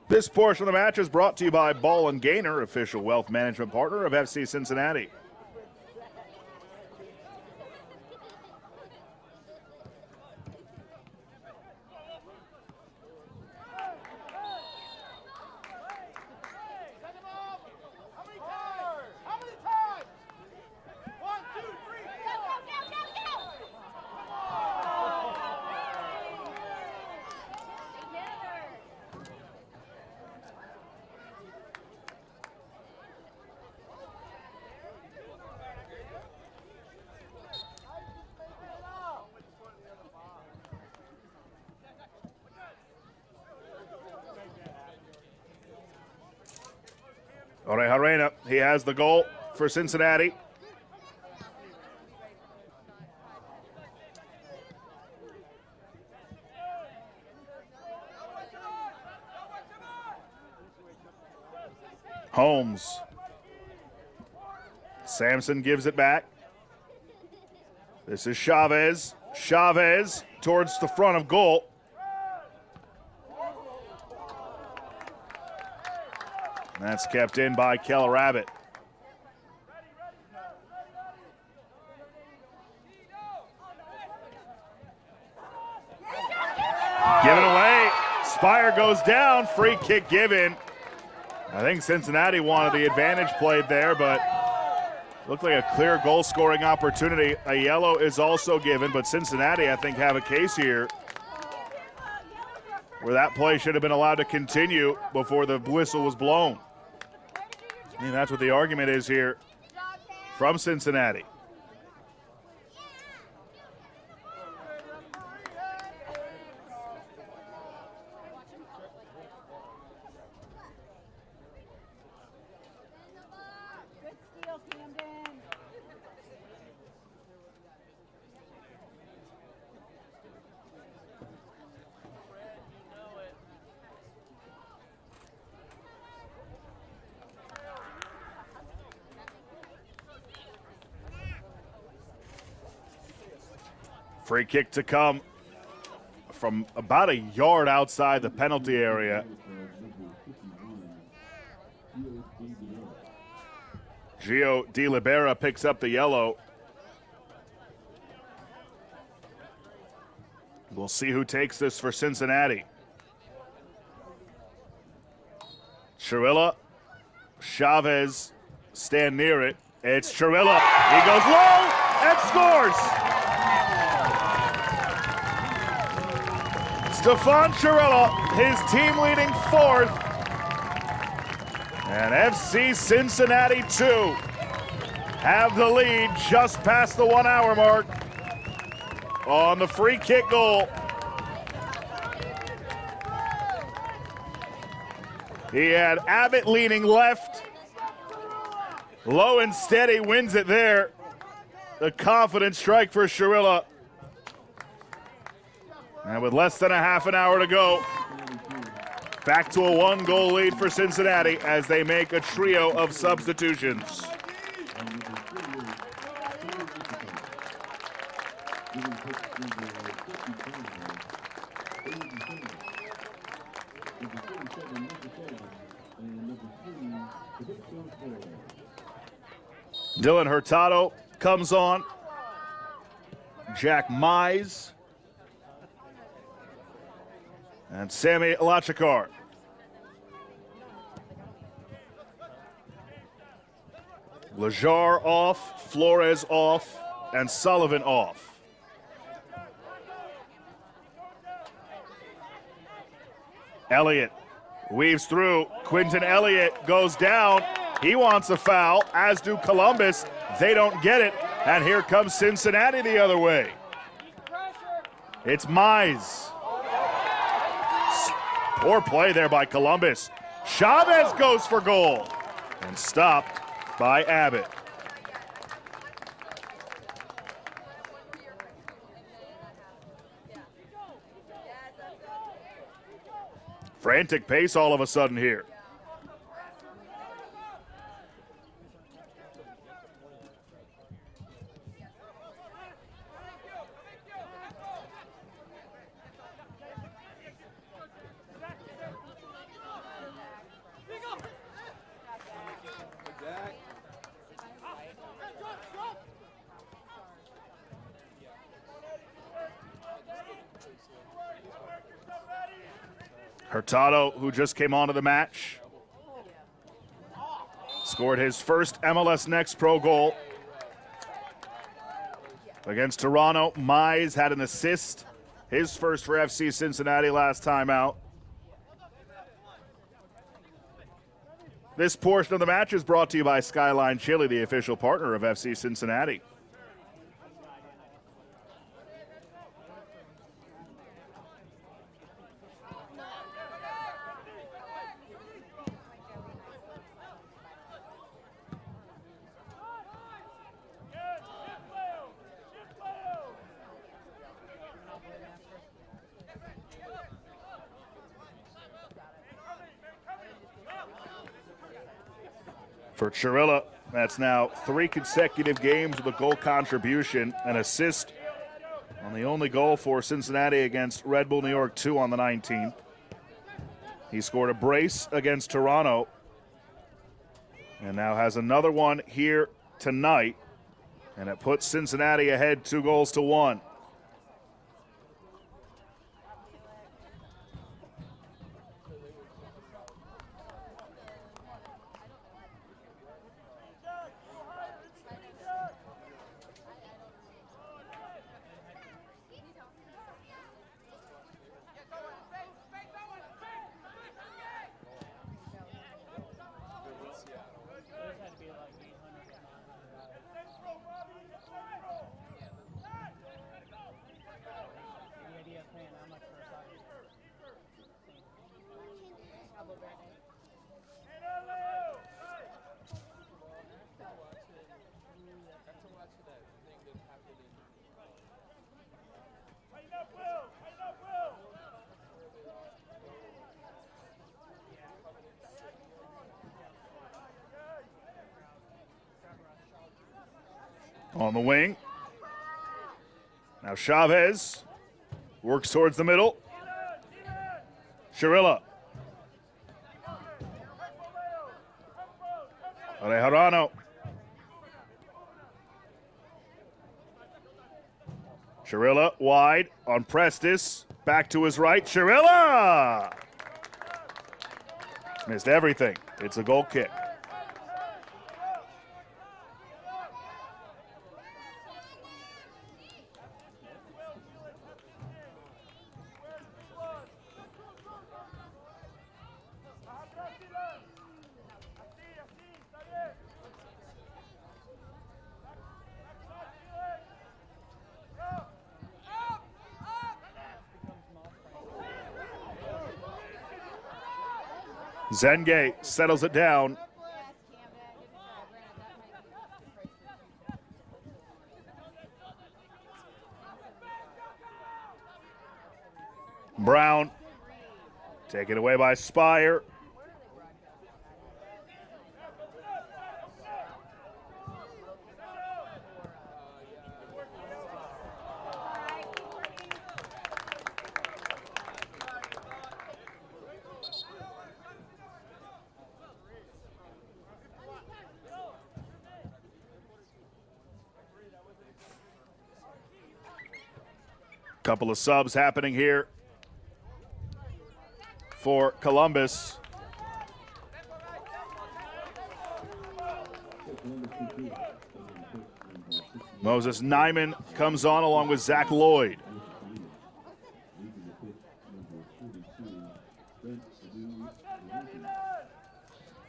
This portion of the match is brought to you by Ball & Gainer, official wealth management partner of FC Cincinnati. Orejarena, he has the goal for Cincinnati. Holmes. Sampson gives it back. This is Chavez. Chavez towards the front of goal. That's kept in by Kellerabbit. Given away. Spire goes down. Free kick given. I think Cincinnati wanted the advantage played there, but looked like a clear goal-scoring opportunity. A yellow is also given, but Cincinnati, I think, have a case here where that play should have been allowed to continue before the whistle was blown. I mean, that's what the argument is here from Cincinnati. Free kick to come from about a yard outside the penalty area. Gio Di Libera picks up the yellow. We'll see who takes this for Cincinnati. Chirilla, Chavez stand near it. It's Chirilla. He goes low and scores. Stefan Chirilla, his team leading 4th. And FC Cincinnati 2 have the lead just past the 1 hour mark on the free kick goal. He had Abbott leaning left. Low and steady wins it there. The confident strike for Chirilla. And with less than a half an hour to go, back to a 1-goal lead for Cincinnati as they make a trio of substitutions. Dylan Hurtado comes on. Jack Mize. And Sammy Lachakar. Lajar off, Flores off, and Sullivan off. Elliott weaves through. Quinton Elliott goes down. He wants a foul, as do Columbus. They don't get it, and here comes Cincinnati the other way. It's Mize. Poor play there by Columbus. Chavez goes for goal and stopped by Abbott. Frantic pace all of a sudden here. Hurtado, who just came onto the match, scored his first MLS Next Pro goal against Toronto. Mize had an assist, his first for FC Cincinnati last time out. This portion of the match is brought to you by Skyline Chili, the official partner of FC Cincinnati. For Chirilla, that's now 3 consecutive games with a goal contribution, an assist on the only goal for Cincinnati against Red Bull New York 2 on the 19th. He scored a brace against Toronto and now has another one here tonight, and it puts Cincinnati ahead 2-1. On the wing. Now Chavez works towards the middle. Chirilla. Arejano. Chirilla wide on Prestis. Back to his right. Chirilla! Missed everything. It's a goal kick. Zenge settles it down. Brown taken away by Spire. Couple of subs happening here for Columbus. Moses Nyman comes on along with Zach Lloyd.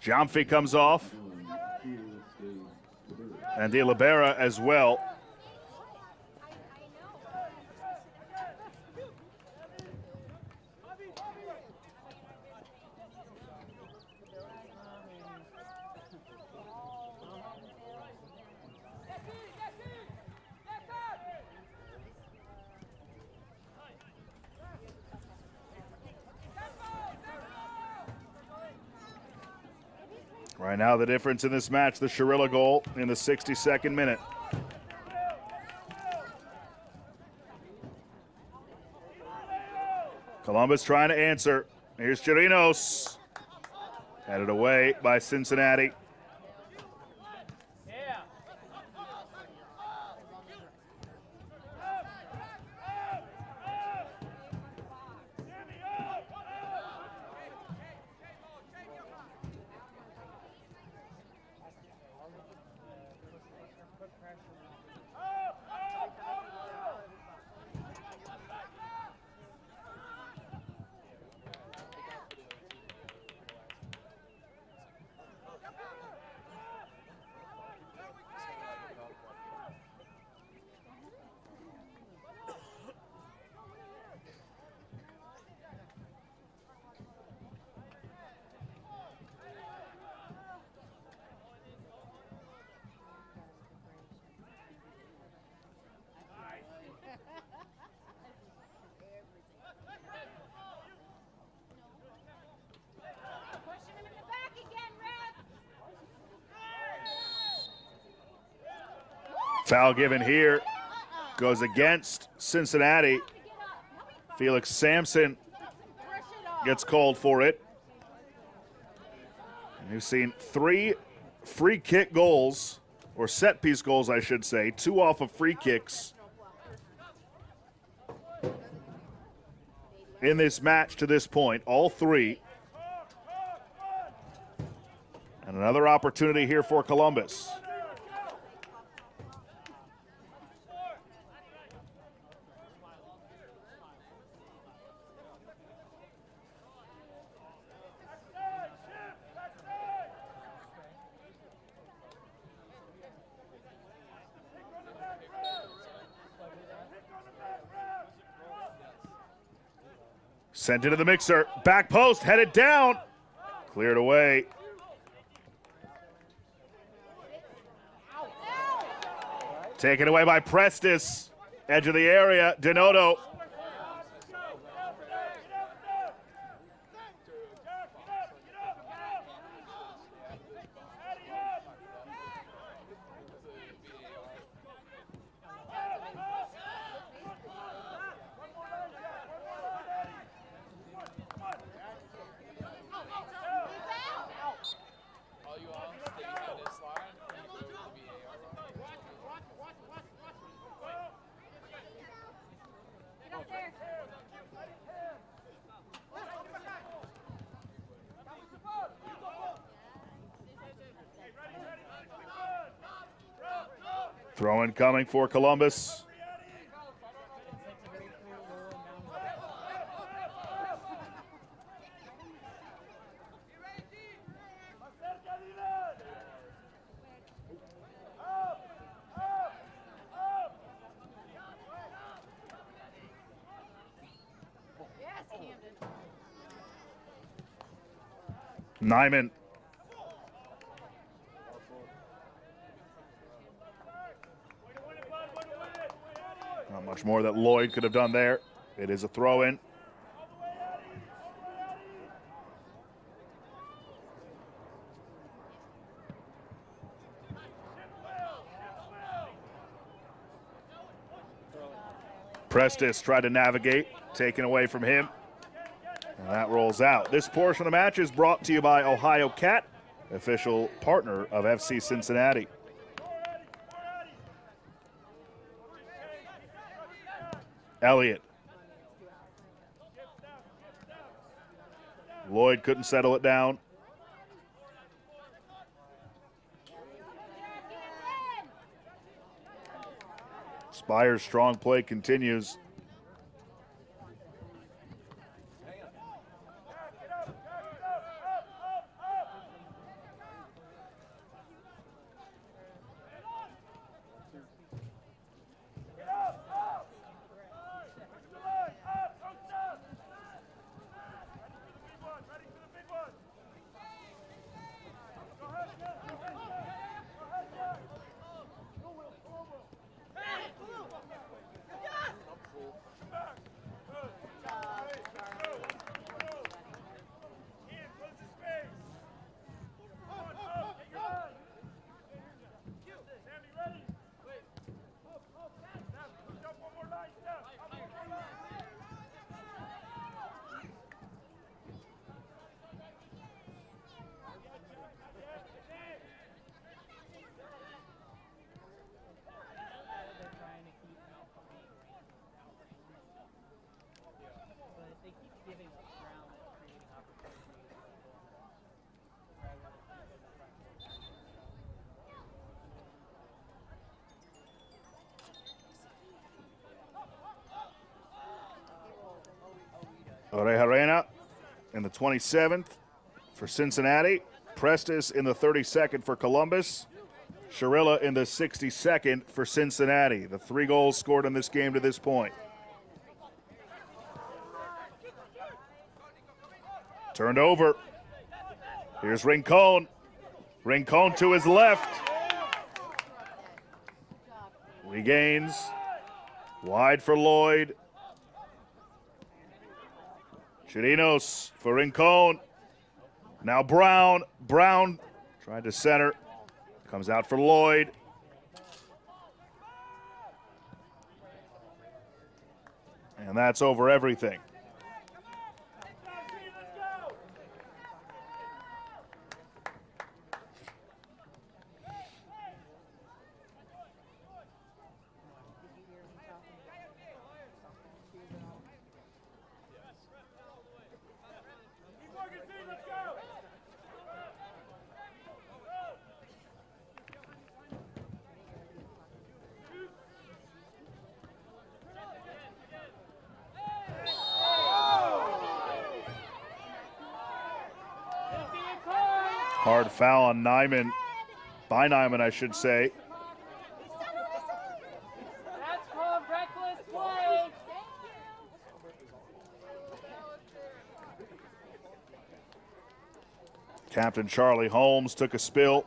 Jomfy comes off. And De Libera as well. Right now, the difference in this match, the Shirilla goal in the 62nd minute. Columbus trying to answer. Here's Chirinos. Headed away by Cincinnati. Foul given here goes against Cincinnati. Felix Sampson gets called for it. And you've seen 3 free kick goals, or set piece goals, I should say, 2 off of free kicks in this match to this point, all 3. And another opportunity here for Columbus. Sent into the mixer. Back post, headed down. Cleared away. Taken away by Prestis. Edge of the area, Donato. Throw-in coming for Columbus. Nyman. Not much more that Lloyd could have done there. It is a throw-in. Prestis tried to navigate, taken away from him. And that rolls out. This portion of the match is brought to you by Ohio Cat, official partner of FC Cincinnati. Elliott. Lloyd couldn't settle it down. Spire's strong play continues. Orejorena in the 27th for Cincinnati. Prestis in the 32nd for Columbus. Sharilla in the 62nd for Cincinnati. The 3 goals scored in this game to this point. Turned over. Here's Rincon. Rincon to his left. Regains. Wide for Lloyd. Chirinos for Rincon. Now Brown. Brown tried to center. Comes out for Lloyd. And that's over everything. Hard foul on Nyman, by Nyman, I should say. That's called reckless play. Captain Charlie Holmes took a spill.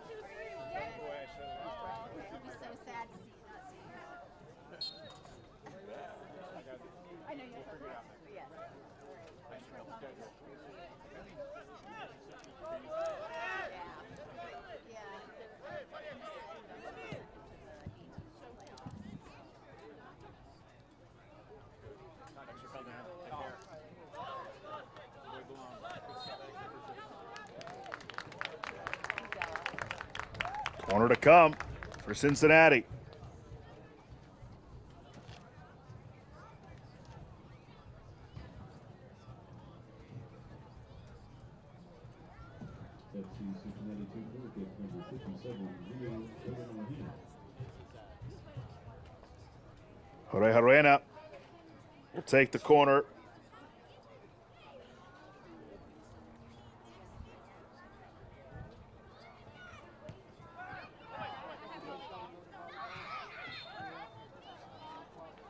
Corner to come for Cincinnati. Orejorena will take the corner.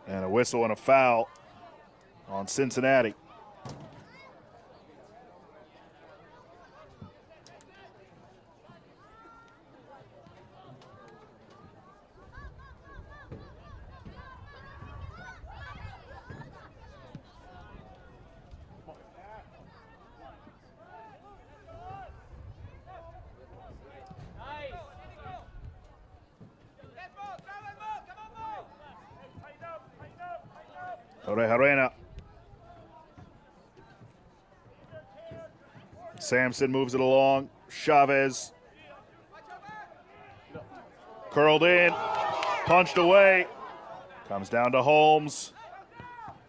And a whistle and a foul on Cincinnati. Orejarena. Sampson moves it along. Chavez. Curled in. Punched away. Comes down to Holmes.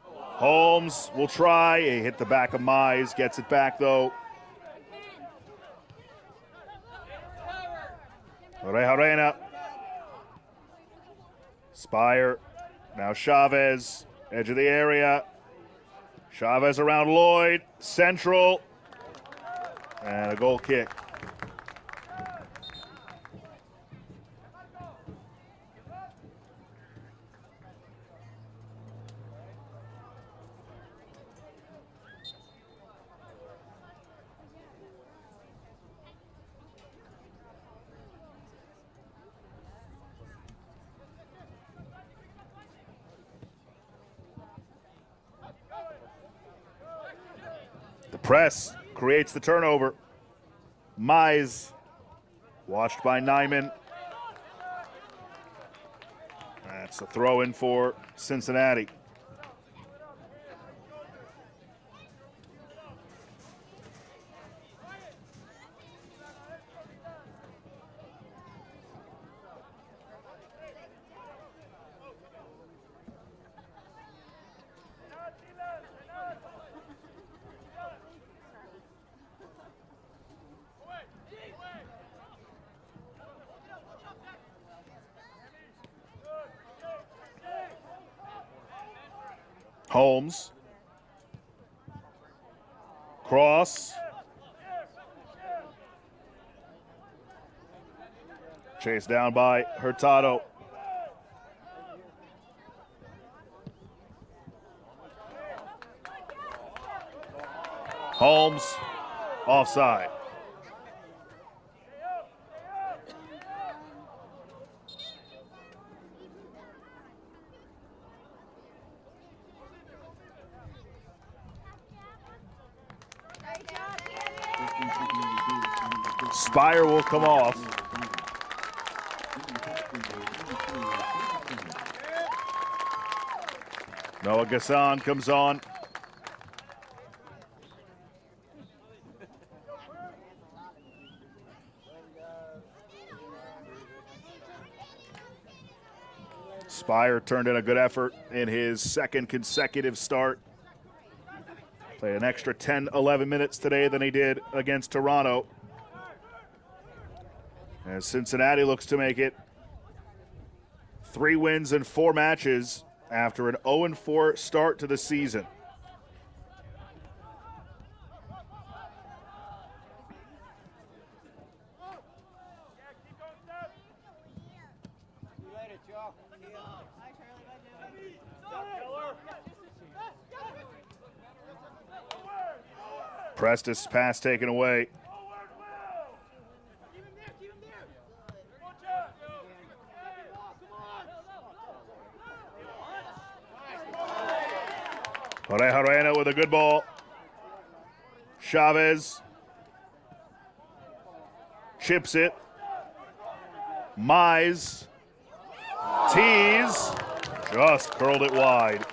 Holmes will try. He hit the back of Mize. Gets it back, though. Orejarena. Spire. Now Chavez. Edge of the area. Chavez around Lloyd. Central. And a goal kick. The press creates the turnover. Mize, watched by Nyman. That's a throw in for Cincinnati. Holmes. Cross. Chased down by Hurtado. Holmes, offside. Spire will come off. Noah Gassan comes on. Spire turned in a good effort in his second consecutive start. Played an extra 10, 11 minutes today than he did against Toronto. As Cincinnati looks to make it 3 wins in 4 matches after an 0-4 start to the season. Prestis pass taken away. Orejarena with a good ball. Chavez chips it. Mize tees, just curled it wide.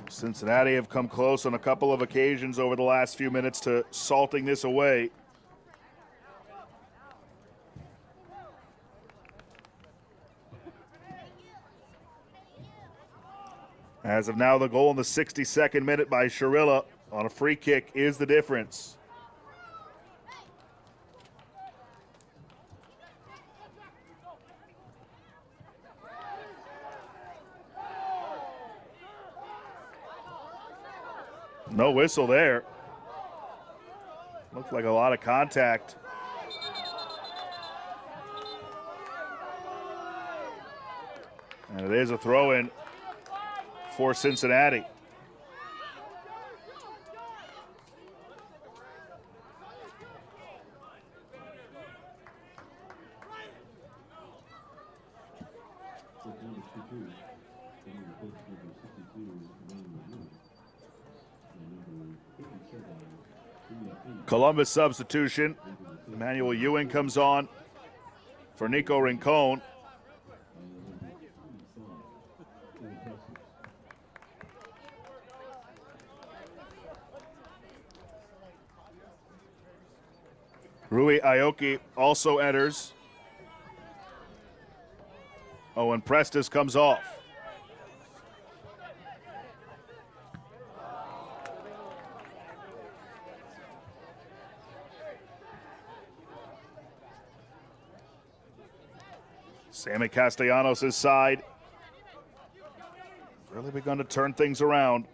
Cincinnati have come close on a couple of occasions over the last few minutes to salting this away. As of now, the goal in the 62nd minute by Sharilla on a free kick is the difference. No whistle there. Looked like a lot of contact. And it is a throw-in for Cincinnati. Columbus substitution. Emmanuel Ewing comes on for Nico Rincon. Rui Aoki also enters. Oh, and Prestes comes off. Sammy Castellanos' side really begun to turn things around.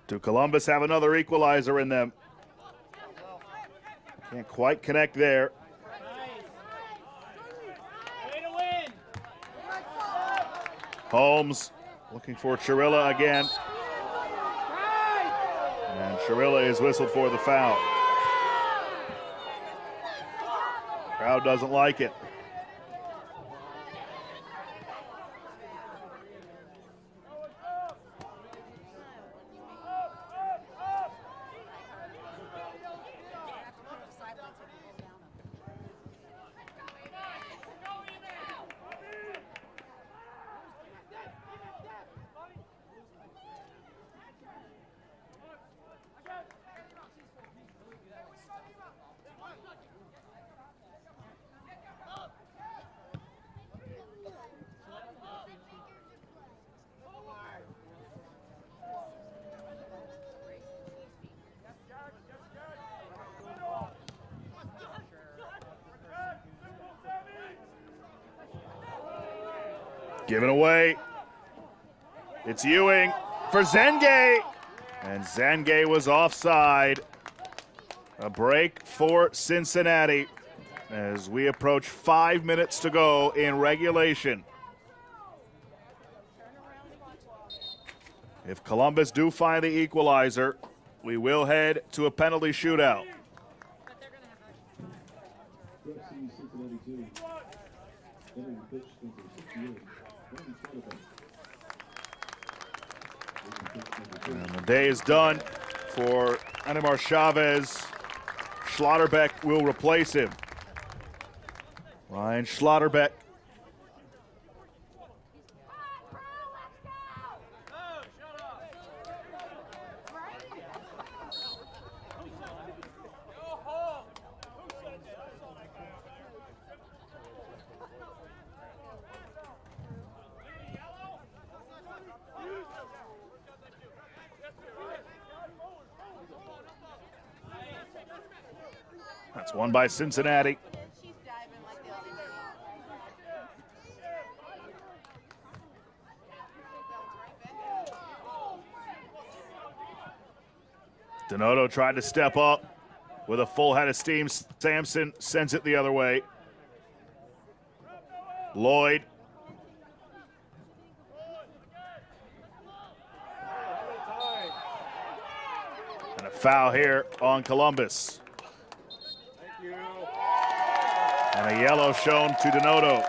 Do Columbus have another equalizer in them? Can't quite connect there. Holmes looking for Chirilla again. And Chirilla is whistled for the foul. Crowd doesn't like it. Given away. It's Ewing for Zenge. And Zenge was offside. A break for Cincinnati as we approach 5 minutes to go in regulation. If Columbus do find the equalizer, we will head to a penalty shootout. And the day is done for Animar Chavez. Schlotterbeck will replace him. Ryan Schlotterbeck. That's won by Cincinnati. Donato tried to step up with a full head of steam. Sampson sends it the other way. Lloyd. And a foul here on Columbus. And a yellow shown to Donato.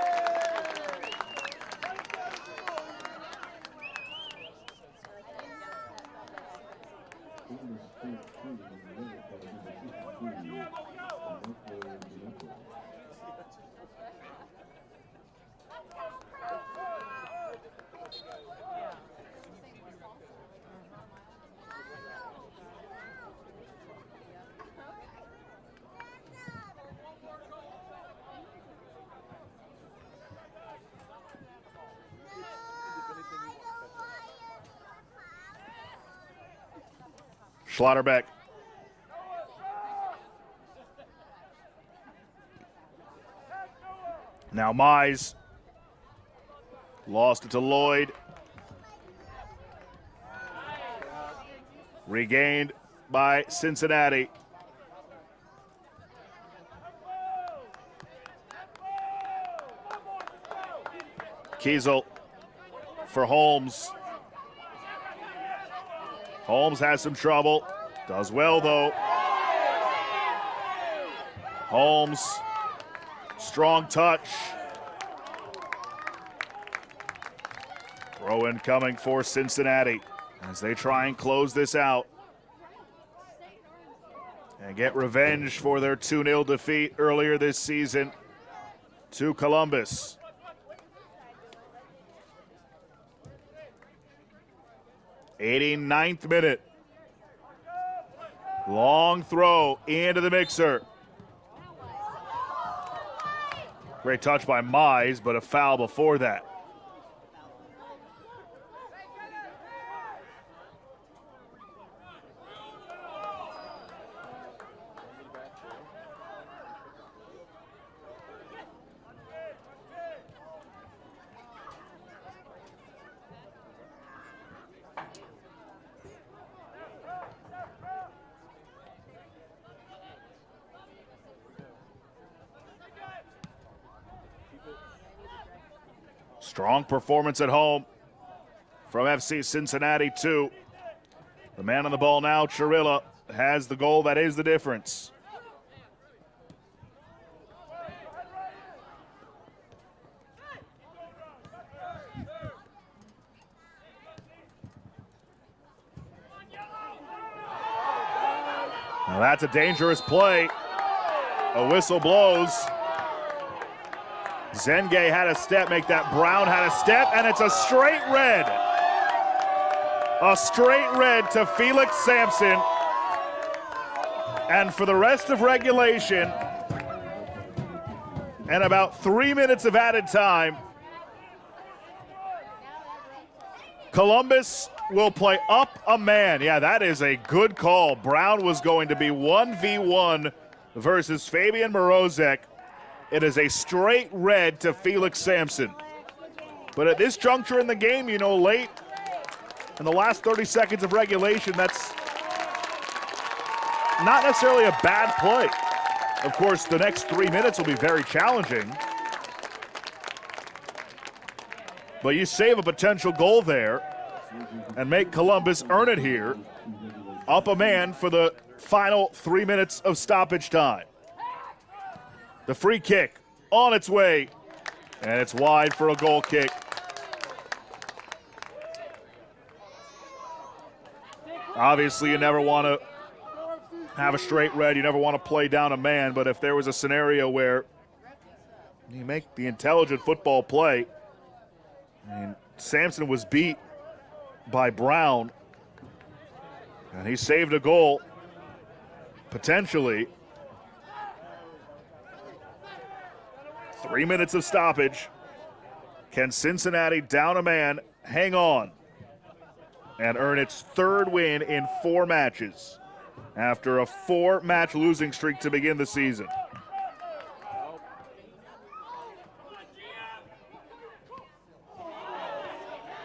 Schlotterbeck. Now Mize lost it to Lloyd. Regained by Cincinnati. Kiesel for Holmes. Holmes has some trouble. Does well, though. Holmes, strong touch. Throw in coming for Cincinnati as they try and close this out and get revenge for their 2-0 defeat earlier this season to Columbus. '89th minute. Long throw into the mixer. Great touch by Mize, but a foul before that. Strong performance at home from FC Cincinnati, too. The man on the ball now, Chirilla, has the goal that is the difference. Now that's a dangerous play. A whistle blows. Zenge had a step, make that. Brown had a step, and it's a straight red. A straight red to Felix Sampson. And for the rest of regulation, and about 3 minutes of added time, Columbus will play up a man. Yeah, that is a good call. Brown was going to be 1v1 versus Fabian Morozek. It is a straight red to Felix Sampson. But at this juncture in the game, you know, late in the last 30 seconds of regulation, that's not necessarily a bad play. Of course, the next 3 minutes will be very challenging. But you save a potential goal there and make Columbus earn it here. Up a man for the final 3 minutes of stoppage time. The free kick on its way, and it's wide for a goal kick. Obviously, you never want to have a straight red. You never want to play down a man, but if there was a scenario where you make the intelligent football play, I mean, Sampson was beat by Brown, and he saved a goal, potentially. 3 minutes of stoppage. Can Cincinnati, down a man, hang on and earn its third win in 4 matches after a 4-match losing streak to begin the season?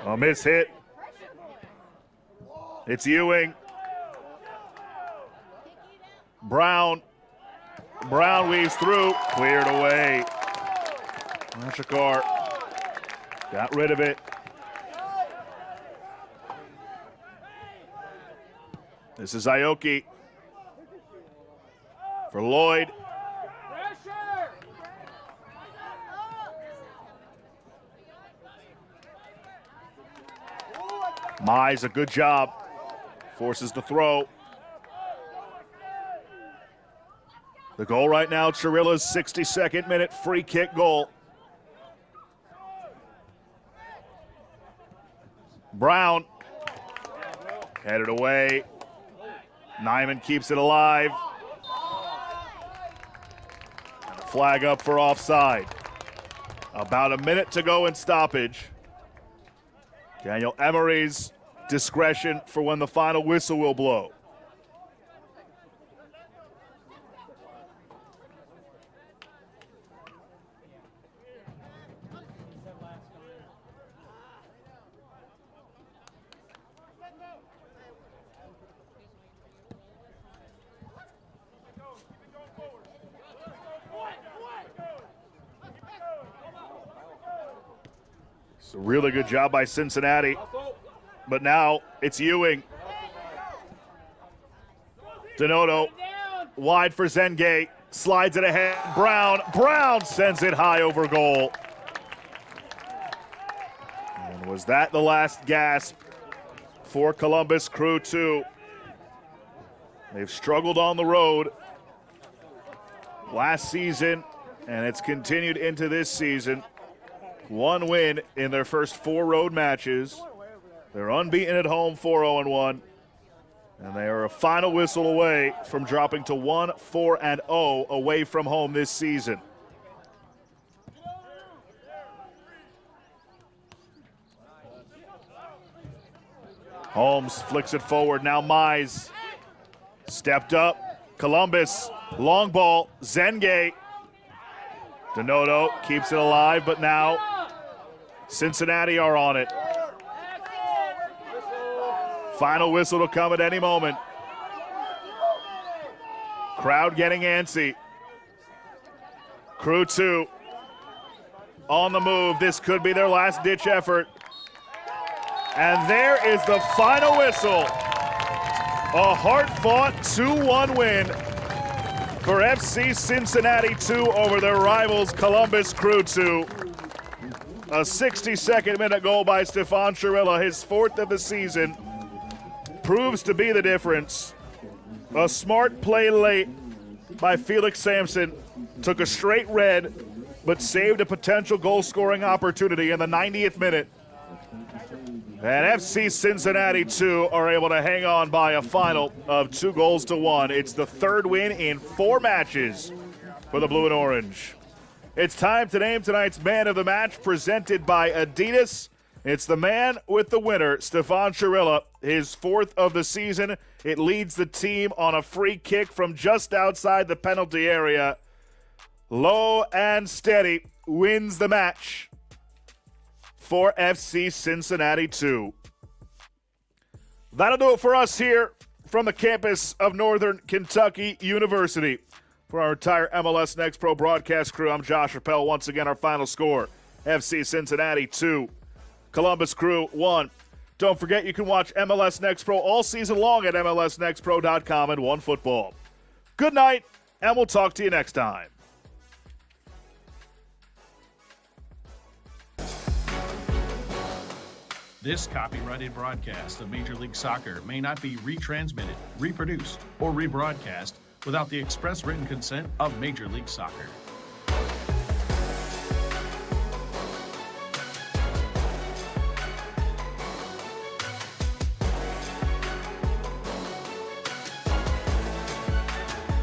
A miss hit. It's Ewing. Brown weaves through, cleared away. Machikar got rid of it. This is Aoki for Lloyd. Mize, a good job. Forces the throw. The goal right now, Chirilla's 62nd minute free kick goal. Brown headed away. Nyman keeps it alive. And a flag up for offside. About a minute to go in stoppage. Daniel Emery's discretion for when the final whistle will blow. Really good job by Cincinnati. But now it's Ewing. Donato wide for Zengay. Slides it ahead. Brown sends it high over goal. And was that the last gasp for Columbus Crew 2? They've struggled on the road last season, and it's continued into this season. One win in their first 4 road matches. They're unbeaten at home, 4-0-1. And they are a final whistle away from dropping to 1-4-0 away from home this season. Holmes flicks it forward. Now Mize stepped up. Columbus, long ball. Zengay. Donato keeps it alive, but now Cincinnati are on it. Final whistle to come at any moment. Crowd getting antsy. Crew 2 on the move. This could be their last-ditch effort. And there is the final whistle. A hard-fought 2-1 win for FC Cincinnati 2 over their rivals Columbus Crew 2. A 62nd minute goal by Stefan Chirilla, his 4th of the season, proves to be the difference. A smart play late by Felix Sampson. Took a straight red, but saved a potential goal-scoring opportunity in the 90th minute. And FC Cincinnati 2 are able to hang on by a final of 2-1. It's the 3rd win in 4 matches for the Blue and Orange. It's time to name tonight's man of the match, presented by Adidas. It's the man with the winner, Stefan Chirilla, his 4th of the season. It leads the team on a free kick from just outside the penalty area. Low and steady wins the match for FC Cincinnati 2. That'll do it for us here from the campus of Northern Kentucky University. For our entire MLS Next Pro broadcast crew, I'm Josh Rappel. Once again, our final score, FC Cincinnati 2, Columbus Crew 1. Don't forget you can watch MLS Next Pro all season long at MLSNextPro.com and OneFootball. Good night, and we'll talk to you next time. This copyrighted broadcast of Major League Soccer may not be retransmitted, reproduced, or rebroadcast without the express written consent of Major League Soccer.